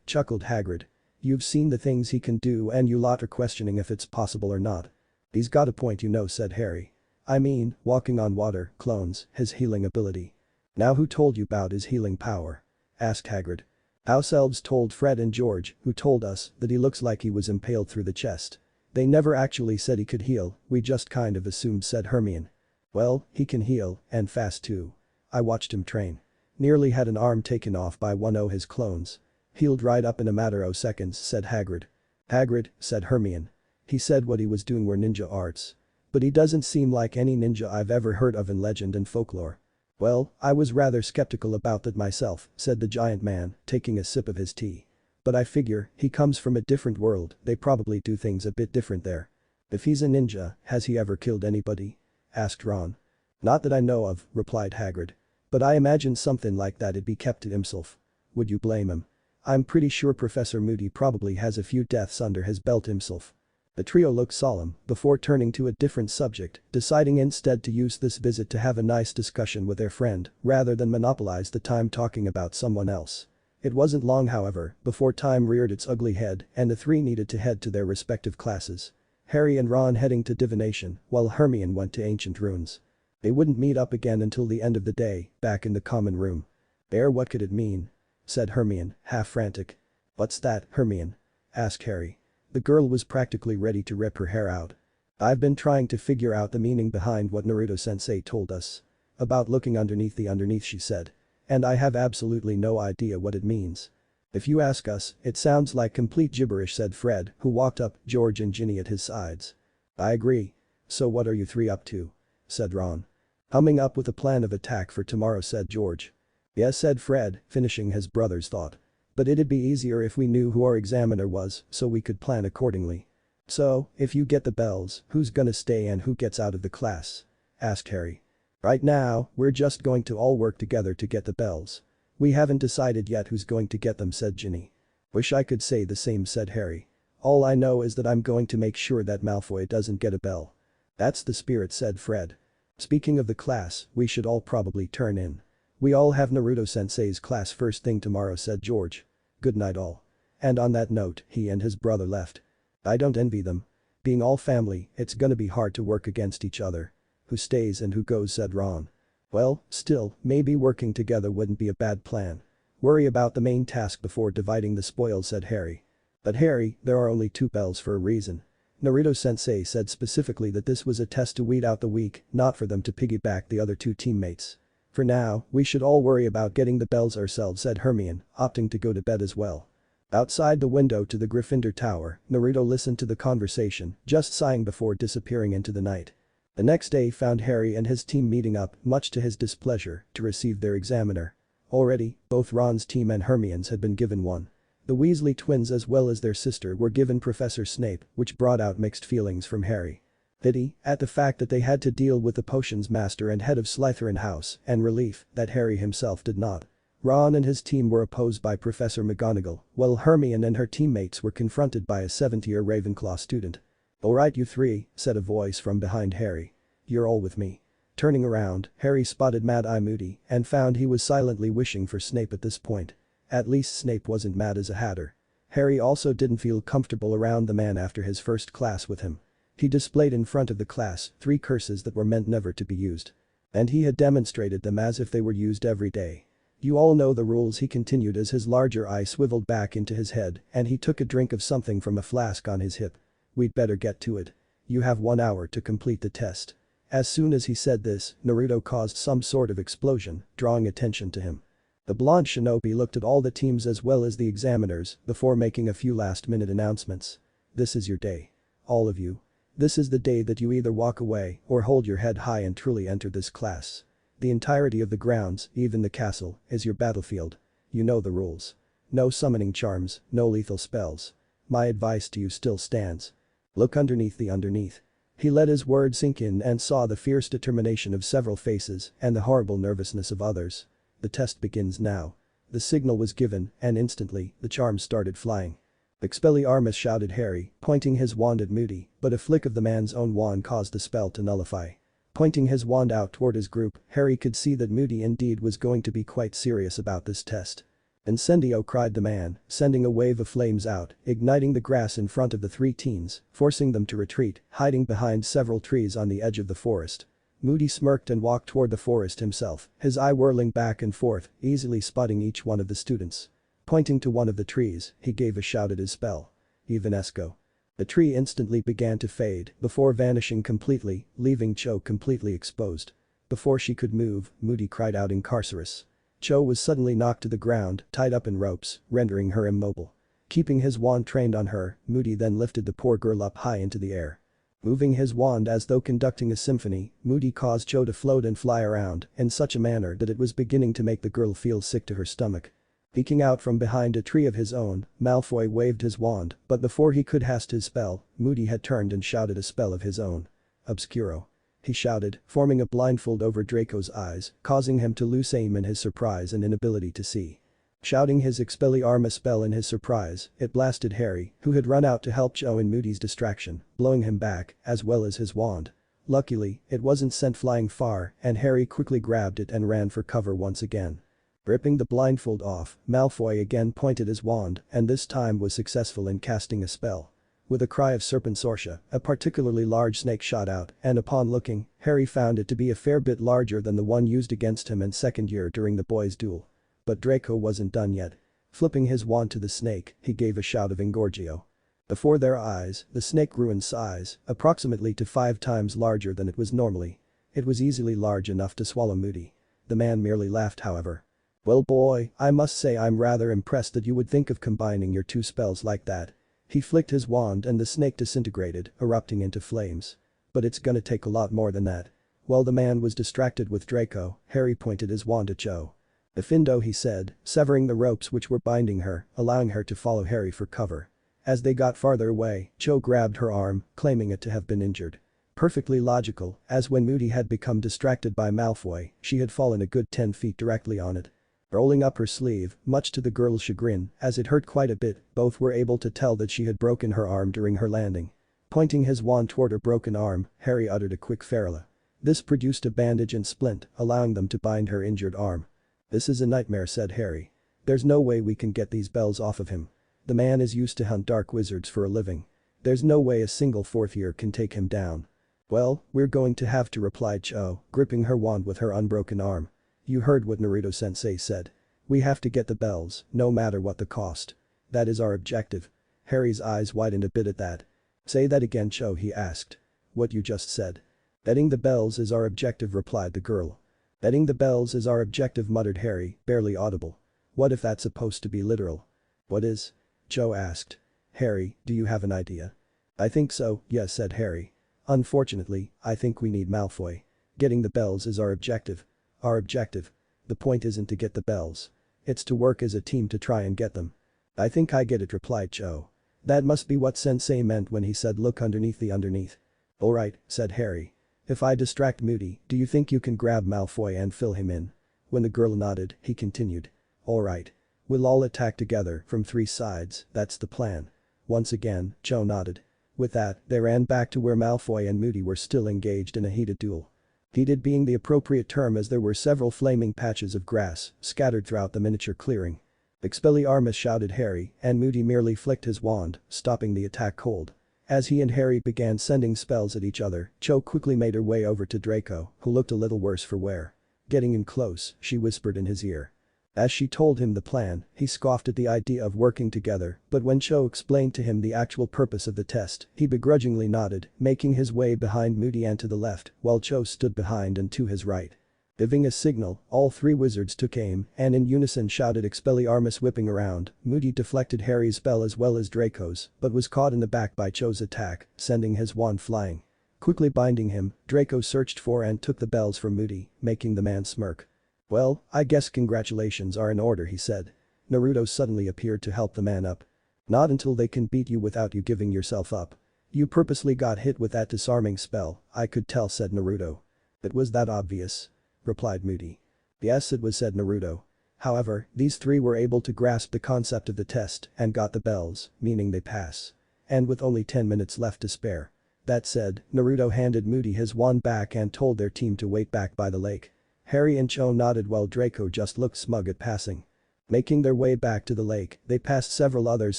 Chuckled Hagrid. "You've seen the things he can do and you lot are questioning if it's possible or not." "He's got a point, said Harry. "I mean, walking on water, clones, his healing ability." "Now who told you about his healing power?" asked Hagrid. "House elves told Fred and George, who told us that he looks like he was impaled through the chest. They never actually said he could heal, we just kind of assumed," said Hermione. "Well, he can heal, and fast too. I watched him train. Nearly had an arm taken off by one o' his clones. Healed right up in a matter o' seconds," said Hagrid. "Hagrid," said Hermione. He said what he was doing were ninja arts. But he doesn't seem like any ninja I've ever heard of in legend and folklore. Well, I was rather skeptical about that myself, said the giant man, taking a sip of his tea. But I figure, he comes from a different world, they probably do things a bit different there. If he's a ninja, has he ever killed anybody? Asked Ron. Not that I know of, replied Hagrid. But I imagine something like that'd be kept to himself. Would you blame him? I'm pretty sure Professor Moody probably has a few deaths under his belt himself. The trio looked solemn before turning to a different subject, deciding instead to use this visit to have a nice discussion with their friend rather than monopolize the time talking about someone else. It wasn't long however before time reared its ugly head and the three needed to head to their respective classes. Harry and Ron heading to divination while Hermione went to ancient runes. They wouldn't meet up again until the end of the day, back in the common room. What could it mean? Said Hermione, half frantic. What's that, Hermione? Asked Harry. The girl was practically ready to rip her hair out. I've been trying to figure out the meaning behind what Naruto-sensei told us. About looking underneath the underneath, she said. And I have absolutely no idea what it means. If you ask us, it sounds like complete gibberish, said Fred, who walked up, George and Ginny at his sides. I agree. So what are you three up to? Said Ron. Coming up with a plan of attack for tomorrow, said George. Yes, said Fred, finishing his brother's thought. But it'd be easier if we knew who our examiner was so we could plan accordingly. So, if you get the bells, who's gonna stay and who gets out of the class? Asked Harry. Right now, we're just going to all work together to get the bells. We haven't decided yet who's going to get them, said Ginny. Wish I could say the same, said Harry. All I know is that I'm going to make sure that Malfoy doesn't get a bell. That's the spirit, said Fred. Speaking of the class, we should all probably turn in. We all have Naruto-sensei's class first thing tomorrow, said George. Good night all. And on that note, he and his brother left. I don't envy them. Being all family, it's gonna be hard to work against each other. Who stays and who goes, said Ron. Well, still, maybe working together wouldn't be a bad plan. Worry about the main task before dividing the spoils, said Harry. But Harry, there are only 2 bells for a reason. Naruto-sensei said specifically that this was a test to weed out the weak, not for them to piggyback the other 2 teammates. For now, we should all worry about getting the bells ourselves, said Hermione, opting to go to bed as well. Outside the window to the Gryffindor Tower, Naruto listened to the conversation, just sighing before disappearing into the night. The next day found Harry and his team meeting up, much to his displeasure, to receive their examiner. Already, both Ron's team and Hermione's had been given one. The Weasley twins as well as their sister were given Professor Snape, which brought out mixed feelings from Harry. Pity at the fact that they had to deal with the potions master and head of Slytherin House, and relief that Harry himself did not. Ron and his team were opposed by Professor McGonagall, while Hermione and her teammates were confronted by a 7th-year Ravenclaw student. Alright you three, said a voice from behind Harry. You're all with me. Turning around, Harry spotted Mad Eye Moody and found he was silently wishing for Snape at this point. At least Snape wasn't mad as a hatter. Harry also didn't feel comfortable around the man after his first class with him. He displayed in front of the class 3 curses that were meant never to be used. And he had demonstrated them as if they were used every day. You all know the rules, he continued as his larger eye swiveled back into his head and he took a drink of something from a flask on his hip. We'd better get to it. You have 1 hour to complete the test. As soon as he said this, Naruto caused some sort of explosion, drawing attention to him. The blonde shinobi looked at all the teams as well as the examiners before making a few last-minute announcements. This is your day. All of you. This is the day that you either walk away or hold your head high and truly enter this class. The entirety of the grounds, even the castle, is your battlefield. You know the rules. No summoning charms, no lethal spells. My advice to you still stands. Look underneath the underneath. He let his words sink in and saw the fierce determination of several faces and the horrible nervousness of others. The test begins now. The signal was given and instantly, the charms started flying. Expelliarmus, shouted Harry, pointing his wand at Moody, but a flick of the man's own wand caused the spell to nullify. Pointing his wand out toward his group, Harry could see that Moody indeed was going to be quite serious about this test. Incendio, cried the man, sending a wave of flames out, igniting the grass in front of the 3 teens, forcing them to retreat, hiding behind several trees on the edge of the forest. Moody smirked and walked toward the forest himself, his eye whirling back and forth, easily spotting each one of the students. Pointing to one of the trees, he gave a shout at his spell. Evanesco. The tree instantly began to fade before vanishing completely, leaving Cho completely exposed. Before she could move, Moody cried out Incarcerus. Cho was suddenly knocked to the ground, tied up in ropes, rendering her immobile. Keeping his wand trained on her, Moody then lifted the poor girl up high into the air. Moving his wand as though conducting a symphony, Moody caused Cho to float and fly around in such a manner that it was beginning to make the girl feel sick to her stomach. Peeking out from behind a tree of his own, Malfoy waved his wand, but before he could cast his spell, Moody had turned and shouted a spell of his own. Obscuro. He shouted, forming a blindfold over Draco's eyes, causing him to lose aim in his surprise and inability to see. Shouting his Expelliarmus spell in his surprise, it blasted Harry, who had run out to help Cho in Moody's distraction, blowing him back, as well as his wand. Luckily, it wasn't sent flying far, and Harry quickly grabbed it and ran for cover once again. Ripping the blindfold off, Malfoy again pointed his wand, and this time was successful in casting a spell. With a cry of Serpensortia, a particularly large snake shot out, and upon looking, Harry found it to be a fair bit larger than the one used against him in second year during the boys' duel. But Draco wasn't done yet. Flipping his wand to the snake, he gave a shout of Engorgio. Before their eyes, the snake grew in size, approximately to 5 times larger than it was normally. It was easily large enough to swallow Moody. The man merely laughed, however. "Well boy, I must say I'm rather impressed that you would think of combining your 2 spells like that." He flicked his wand and the snake disintegrated, erupting into flames. "But it's gonna take a lot more than that." While the man was distracted with Draco, Harry pointed his wand at Cho. "Effindo," he said, severing the ropes which were binding her, allowing her to follow Harry for cover. As they got farther away, Cho grabbed her arm, claiming it to have been injured. Perfectly logical, as when Moody had become distracted by Malfoy, she had fallen a good 10 feet directly on it. Rolling up her sleeve, much to the girl's chagrin, as it hurt quite a bit, both were able to tell that she had broken her arm during her landing. Pointing his wand toward her broken arm, Harry uttered a quick ferula. This produced a bandage and splint, allowing them to bind her injured arm. "This is a nightmare," said Harry. "There's no way we can get these bells off of him. The man is used to hunt dark wizards for a living. There's no way a single 4th year can take him down." "Well, we're going to have to," replied Cho, gripping her wand with her unbroken arm. "You heard what Naruto-sensei said. We have to get the bells, no matter what the cost. That is our objective." Harry's eyes widened a bit at that. "Say that again, Cho," he asked. "What you just said." "Getting the bells is our objective," replied the girl. "Getting the bells is our objective," muttered Harry, barely audible. "What if that's supposed to be literal?" "What is?" Cho asked. "Harry, do you have an idea?" "I think so, yes," said Harry. "Unfortunately, I think we need Malfoy. Getting the bells is our objective." "Our objective? The point isn't to get the bells. It's to work as a team to try and get them." "I think I get it," replied Cho. "That must be what Sensei meant when he said look underneath the underneath." "Alright," said Harry. "If I distract Moody, do you think you can grab Malfoy and fill him in?" When the girl nodded, he continued. "Alright. We'll all attack together from 3 sides, that's the plan." Once again, Cho nodded. With that, they ran back to where Malfoy and Moody were still engaged in a heated duel. Heated being the appropriate term, as there were several flaming patches of grass scattered throughout the miniature clearing. "Expelliarmus," shouted Harry, and Moody merely flicked his wand, stopping the attack cold. As he and Harry began sending spells at each other, Cho quickly made her way over to Draco, who looked a little worse for wear. Getting in close, she whispered in his ear. As she told him the plan, he scoffed at the idea of working together, but when Cho explained to him the actual purpose of the test, he begrudgingly nodded, making his way behind Moody and to the left, while Cho stood behind and to his right. Giving a signal, all 3 wizards took aim and in unison shouted Expelliarmus. Whipping around, Moody deflected Harry's spell as well as Draco's, but was caught in the back by Cho's attack, sending his wand flying. Quickly binding him, Draco searched for and took the bells from Moody, making the man smirk. "Well, I guess congratulations are in order," he said. Naruto suddenly appeared to help the man up. "Not until they can beat you without you giving yourself up. You purposely got hit with that disarming spell, I could tell," said Naruto. "It was that obvious?" replied Moody. "Yes, it was," said Naruto. However, these 3 were able to grasp the concept of the test and got the bells, meaning they pass. And with only 10 minutes left to spare. That said, Naruto handed Moody his wand back and told their team to wait back by the lake. Harry and Cho nodded while Draco just looked smug at passing. Making their way back to the lake, they passed several others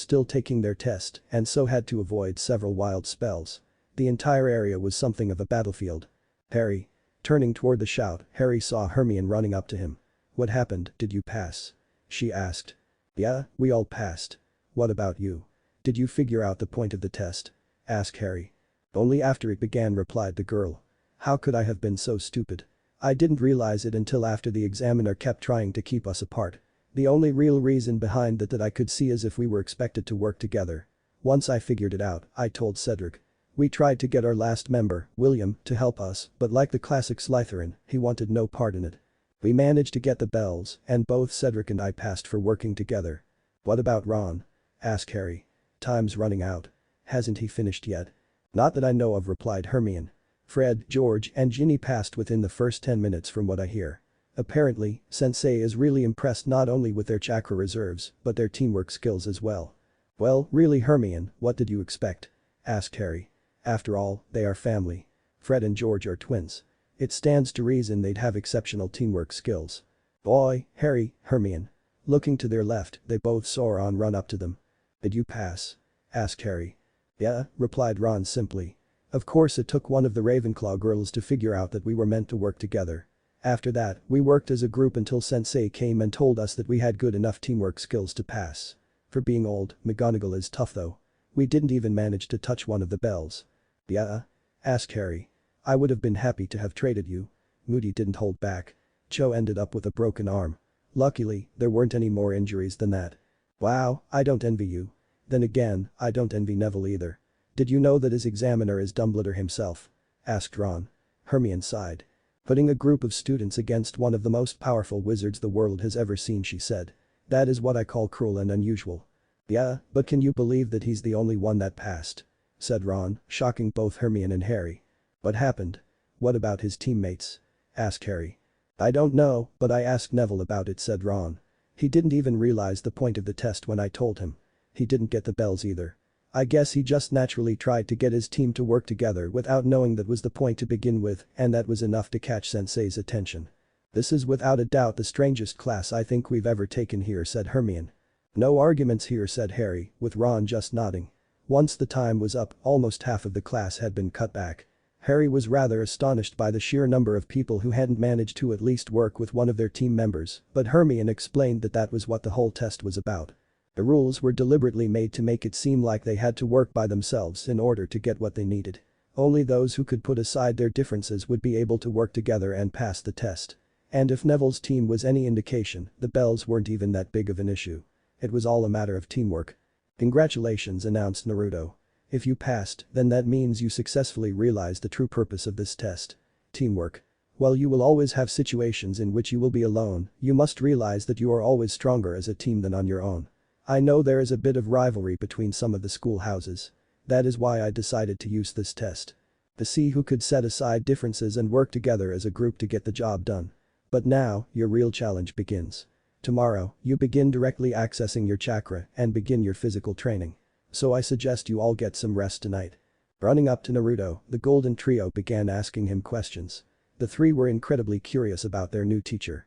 still taking their test and so had to avoid several wild spells. The entire area was something of a battlefield. "Harry." Turning toward the shout, Harry saw Hermione running up to him. "What happened, did you pass?" she asked. "Yeah, we all passed. What about you? Did you figure out the point of the test?" asked Harry. "Only after it began," replied the girl. "How could I have been so stupid? I didn't realize it until after the examiner kept trying to keep us apart. The only real reason behind that I could see is if we were expected to work together. Once I figured it out, I told Cedric. We tried to get our last member, William, to help us, but like the classic Slytherin, he wanted no part in it. We managed to get the bells, and both Cedric and I passed for working together. What about Ron? Asked Harry. Time's running out. Hasn't he finished yet? Not that I know of, replied Hermione. Fred, George, and Ginny passed within the first 10 minutes from what I hear. Apparently, Sensei is really impressed not only with their chakra reserves, but their teamwork skills as well. Well, really Hermione, what did you expect? Asked Harry. After all, they are family. Fred and George are twins. It stands to reason they'd have exceptional teamwork skills. Boy, Harry, Hermione. Looking to their left, they both saw Ron run up to them. Did you pass? Asked Harry. Yeah, replied Ron simply. Of course it took one of the Ravenclaw girls to figure out that we were meant to work together. After that, we worked as a group until Sensei came and told us that we had good enough teamwork skills to pass. For being old, McGonagall is tough though. We didn't even manage to touch one of the bells. Yeah? Asked Harry. I would have been happy to have traded you. Moody didn't hold back. Cho ended up with a broken arm. Luckily, there weren't any more injuries than that. Wow, I don't envy you. Then again, I don't envy Neville either. Did you know that his examiner is Dumbledore himself? Asked Ron. Hermione sighed. Putting a group of students against one of the most powerful wizards the world has ever seen, she said. That is what I call cruel and unusual. Yeah, but can you believe that he's the only one that passed? Said Ron, shocking both Hermione and Harry. What happened? What about his teammates? Asked Harry. I don't know, but I asked Neville about it, said Ron. He didn't even realize the point of the test when I told him. He didn't get the bells either. I guess he just naturally tried to get his team to work together without knowing that was the point to begin with, and that was enough to catch Sensei's attention. This is without a doubt the strangest class I think we've ever taken here, said Hermione. No arguments here, said Harry, with Ron just nodding. Once the time was up, almost half of the class had been cut back. Harry was rather astonished by the sheer number of people who hadn't managed to at least work with one of their team members, but Hermione explained that that was what the whole test was about. The rules were deliberately made to make it seem like they had to work by themselves in order to get what they needed. Only those who could put aside their differences would be able to work together and pass the test. And if Neville's team was any indication, the bells weren't even that big of an issue. It was all a matter of teamwork. Congratulations, announced Naruto. If you passed, then that means you successfully realized the true purpose of this test. Teamwork. While you will always have situations in which you will be alone, you must realize that you are always stronger as a team than on your own. I know there is a bit of rivalry between some of the schoolhouses. That is why I decided to use this test. To see who could set aside differences and work together as a group to get the job done. But now, your real challenge begins. Tomorrow, you begin directly accessing your chakra and begin your physical training. So I suggest you all get some rest tonight. Running up to Naruto, the Golden Trio began asking him questions. The three were incredibly curious about their new teacher.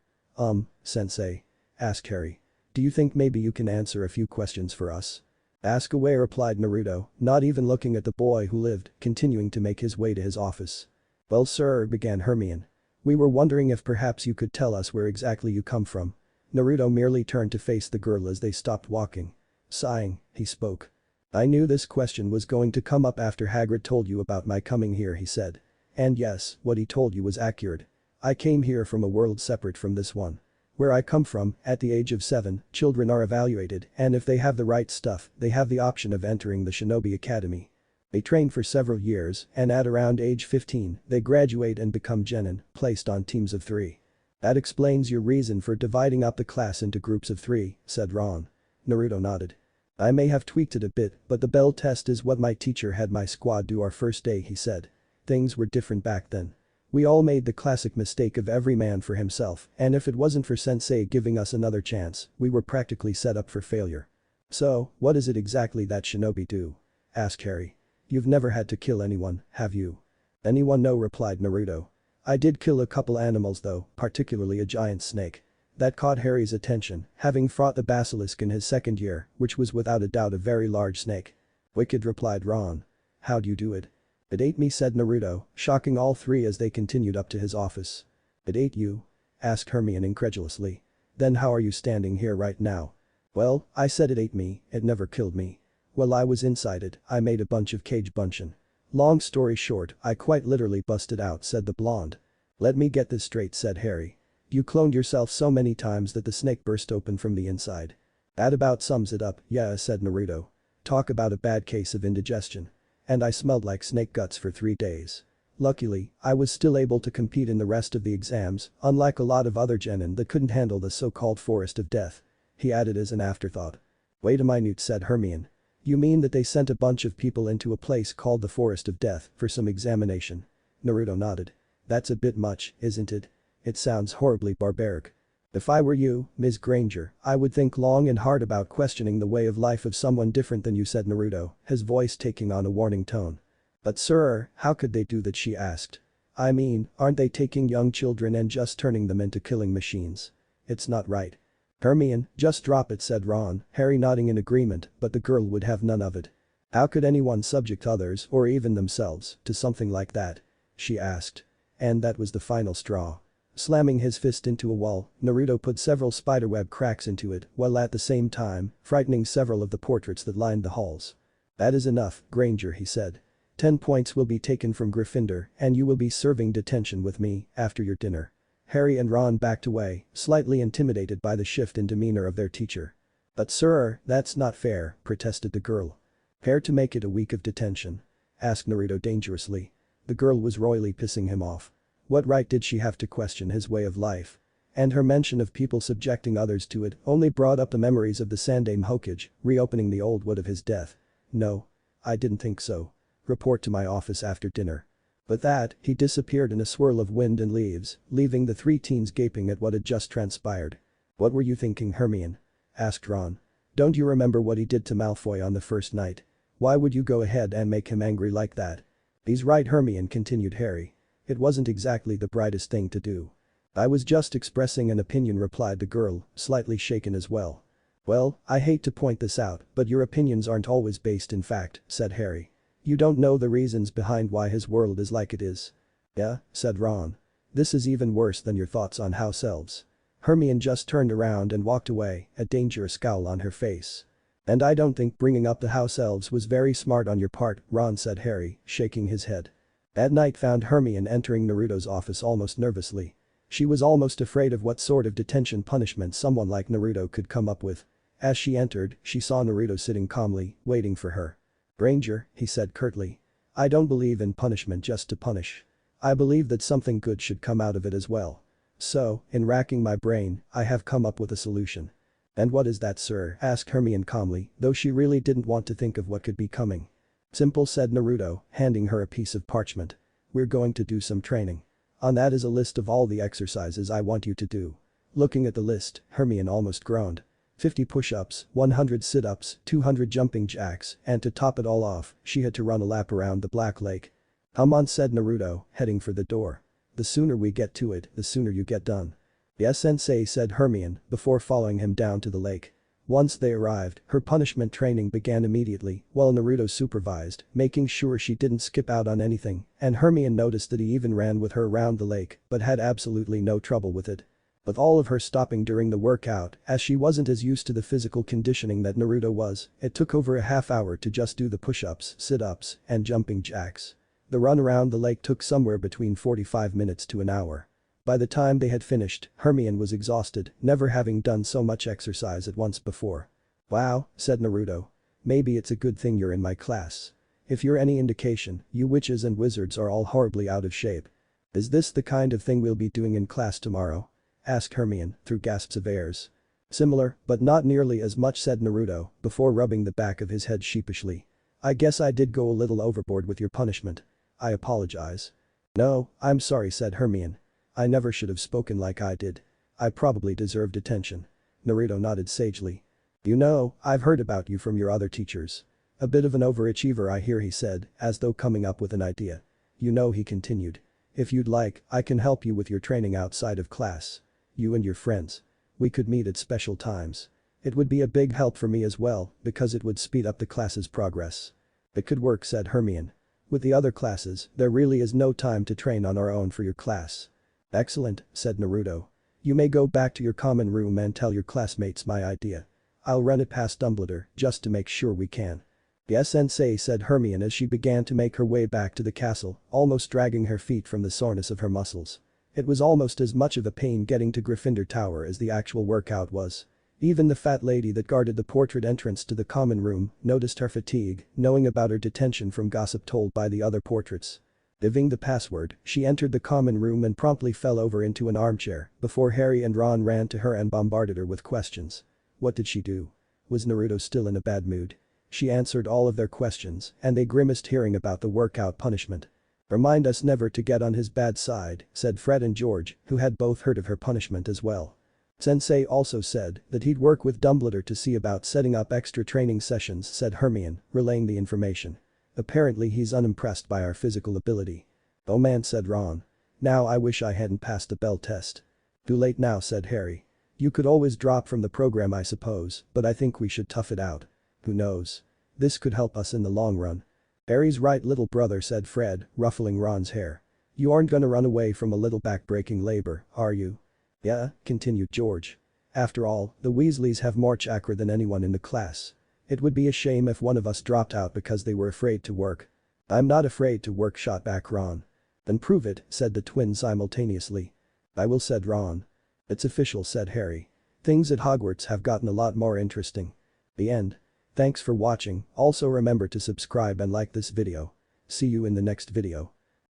Sensei? Asked Harry. Do you think maybe you can answer a few questions for us? Ask away, replied Naruto, not even looking at the boy who lived, continuing to make his way to his office. Well sir, began Hermione. We were wondering if perhaps you could tell us where exactly you come from. Naruto merely turned to face the girl as they stopped walking. Sighing, he spoke. I knew this question was going to come up after Hagrid told you about my coming here, he said. And yes, what he told you was accurate. I came here from a world separate from this one. Where I come from, at the age of 7, children are evaluated, and if they have the right stuff, they have the option of entering the Shinobi Academy. They train for several years, and at around age 15, they graduate and become genin, placed on teams of 3. That explains your reason for dividing up the class into groups of 3, said Ron. Naruto nodded. I may have tweaked it a bit, but the bell test is what my teacher had my squad do our first day, he said. Things were different back then. We all made the classic mistake of every man for himself, and if it wasn't for Sensei giving us another chance, we were practically set up for failure. So, what is it exactly that shinobi do? Asked Harry. You've never had to kill anyone, have you? Anyone? No, replied Naruto. I did kill a couple animals though, particularly a giant snake. That caught Harry's attention, having fought the basilisk in his second year, which was without a doubt a very large snake. Wicked, replied Ron. How'd you do it? It ate me, said Naruto, shocking all three as they continued up to his office. It ate you? Asked Hermione incredulously. Then how are you standing here right now? Well, I said it ate me, it never killed me. While I was inside it, I made a bunch of cage bunchin'. Long story short, I quite literally busted out, said the blonde. Let me get this straight, said Harry. You cloned yourself so many times that the snake burst open from the inside. That about sums it up, yeah, said Naruto. Talk about a bad case of indigestion. And I smelled like snake guts for 3 days. Luckily, I was still able to compete in the rest of the exams, unlike a lot of other genin that couldn't handle the so-called forest of death. He added as an afterthought. Wait a minute, said Hermione. You mean that they sent a bunch of people into a place called the Forest of Death for some examination? Naruto nodded. That's a bit much, isn't it? It sounds horribly barbaric. If I were you, Ms. Granger, I would think long and hard about questioning the way of life of someone different than you, said Naruto, his voice taking on a warning tone. But sir, how could they do that, she asked. I mean, aren't they taking young children and just turning them into killing machines? It's not right. Hermione, just drop it, said Ron, Harry nodding in agreement, but the girl would have none of it. How could anyone subject others, or even themselves, to something like that? She asked. And that was the final straw. Slamming his fist into a wall, Naruto put several spiderweb cracks into it, while at the same time, frightening several of the portraits that lined the halls. That is enough, Granger, he said. 10 points will be taken from Gryffindor, and you will be serving detention with me after your dinner. Harry and Ron backed away, slightly intimidated by the shift in demeanor of their teacher. But sir, that's not fair, protested the girl. Fair to make it a week of detention? Asked Naruto dangerously. The girl was royally pissing him off. What right did she have to question his way of life? And her mention of people subjecting others to it only brought up the memories of the Sandaime Hokage, reopening the old wood of his death. No. I didn't think so. Report to my office after dinner. With that, he disappeared in a swirl of wind and leaves, leaving the 3 teens gaping at what had just transpired. What were you thinking, Hermione? Asked Ron. Don't you remember what he did to Malfoy on the first night? Why would you go ahead and make him angry like that? He's right, Hermione, continued Harry. It wasn't exactly the brightest thing to do. I was just expressing an opinion, replied the girl, slightly shaken as well. Well, I hate to point this out, but your opinions aren't always based in fact, said Harry. You don't know the reasons behind why his world is like it is. Yeah, said Ron. This is even worse than your thoughts on house elves. Hermione just turned around and walked away, a dangerous scowl on her face. And I don't think bringing up the house elves was very smart on your part, Ron, said Harry, shaking his head. That night found Hermione entering Naruto's office almost nervously. She was almost afraid of what sort of detention punishment someone like Naruto could come up with. As she entered, she saw Naruto sitting calmly, waiting for her. Granger, he said curtly. I don't believe in punishment just to punish. I believe that something good should come out of it as well. So, in racking my brain, I have come up with a solution. And what is that, sir? Asked Hermione calmly, though she really didn't want to think of what could be coming. Simple, said Naruto, handing her a piece of parchment. We're going to do some training. On that is a list of all the exercises I want you to do. Looking at the list, Hermione almost groaned. 50 push-ups, 100 sit-ups, 200 jumping jacks, and to top it all off, she had to run a lap around the Black Lake. Come on, said Naruto, heading for the door. The sooner we get to it, the sooner you get done. Yes, sensei, said Hermione, before following him down to the lake. Once they arrived, her punishment training began immediately, while Naruto supervised, making sure she didn't skip out on anything, and Hermione noticed that he even ran with her around the lake, but had absolutely no trouble with it. With all of her stopping during the workout, as she wasn't as used to the physical conditioning that Naruto was, it took over a half hour to just do the push-ups, sit-ups, and jumping jacks. The run around the lake took somewhere between 45 minutes to an hour. By the time they had finished, Hermione was exhausted, never having done so much exercise at once before. Wow, said Naruto. Maybe it's a good thing you're in my class. If you're any indication, you witches and wizards are all horribly out of shape. Is this the kind of thing we'll be doing in class tomorrow? Asked Hermione, through gasps of airs. Similar, but not nearly as much, said Naruto, before rubbing the back of his head sheepishly. I guess I did go a little overboard with your punishment. I apologize. No, I'm sorry, said Hermione. I never should have spoken like I did. I probably deserve detention. Naruto nodded sagely. You know, I've heard about you from your other teachers. A bit of an overachiever, I hear, he said, as though coming up with an idea. You know, he continued. If you'd like, I can help you with your training outside of class. You and your friends. We could meet at special times. It would be a big help for me as well, because it would speed up the class's progress. It could work, said Hermione. With the other classes, there really is no time to train on our own for your class. Excellent, said Naruto. You may go back to your common room and tell your classmates my idea. I'll run it past Dumbledore, just to make sure we can. Yes, sensei, said Hermione as she began to make her way back to the castle, almost dragging her feet from the soreness of her muscles. It was almost as much of a pain getting to Gryffindor Tower as the actual workout was. Even the fat lady that guarded the portrait entrance to the common room noticed her fatigue, knowing about her detention from gossip told by the other portraits. Giving the password, she entered the common room and promptly fell over into an armchair before Harry and Ron ran to her and bombarded her with questions. What did she do? Was Naruto still in a bad mood? She answered all of their questions and they grimaced hearing about the workout punishment. Remind us never to get on his bad side, said Fred and George, who had both heard of her punishment as well. Sensei also said that he'd work with Dumbledore to see about setting up extra training sessions, said Hermione, relaying the information. Apparently he's unimpressed by our physical ability. Oh man, said Ron. Now I wish I hadn't passed the bell test. Too late now, said Harry. You could always drop from the program I suppose, but I think we should tough it out. Who knows? This could help us in the long run. Harry's right, little brother, said Fred, ruffling Ron's hair. You aren't gonna run away from a little back-breaking labor, are you? Yeah, continued George. After all, the Weasleys have more chakra than anyone in the class. It would be a shame if one of us dropped out because they were afraid to work. I'm not afraid to work, shot back Ron. Then prove it, said the twins simultaneously. I will, said Ron. It's official, said Harry. Things at Hogwarts have gotten a lot more interesting. The end. Thanks for watching, also remember to subscribe and like this video. See you in the next video.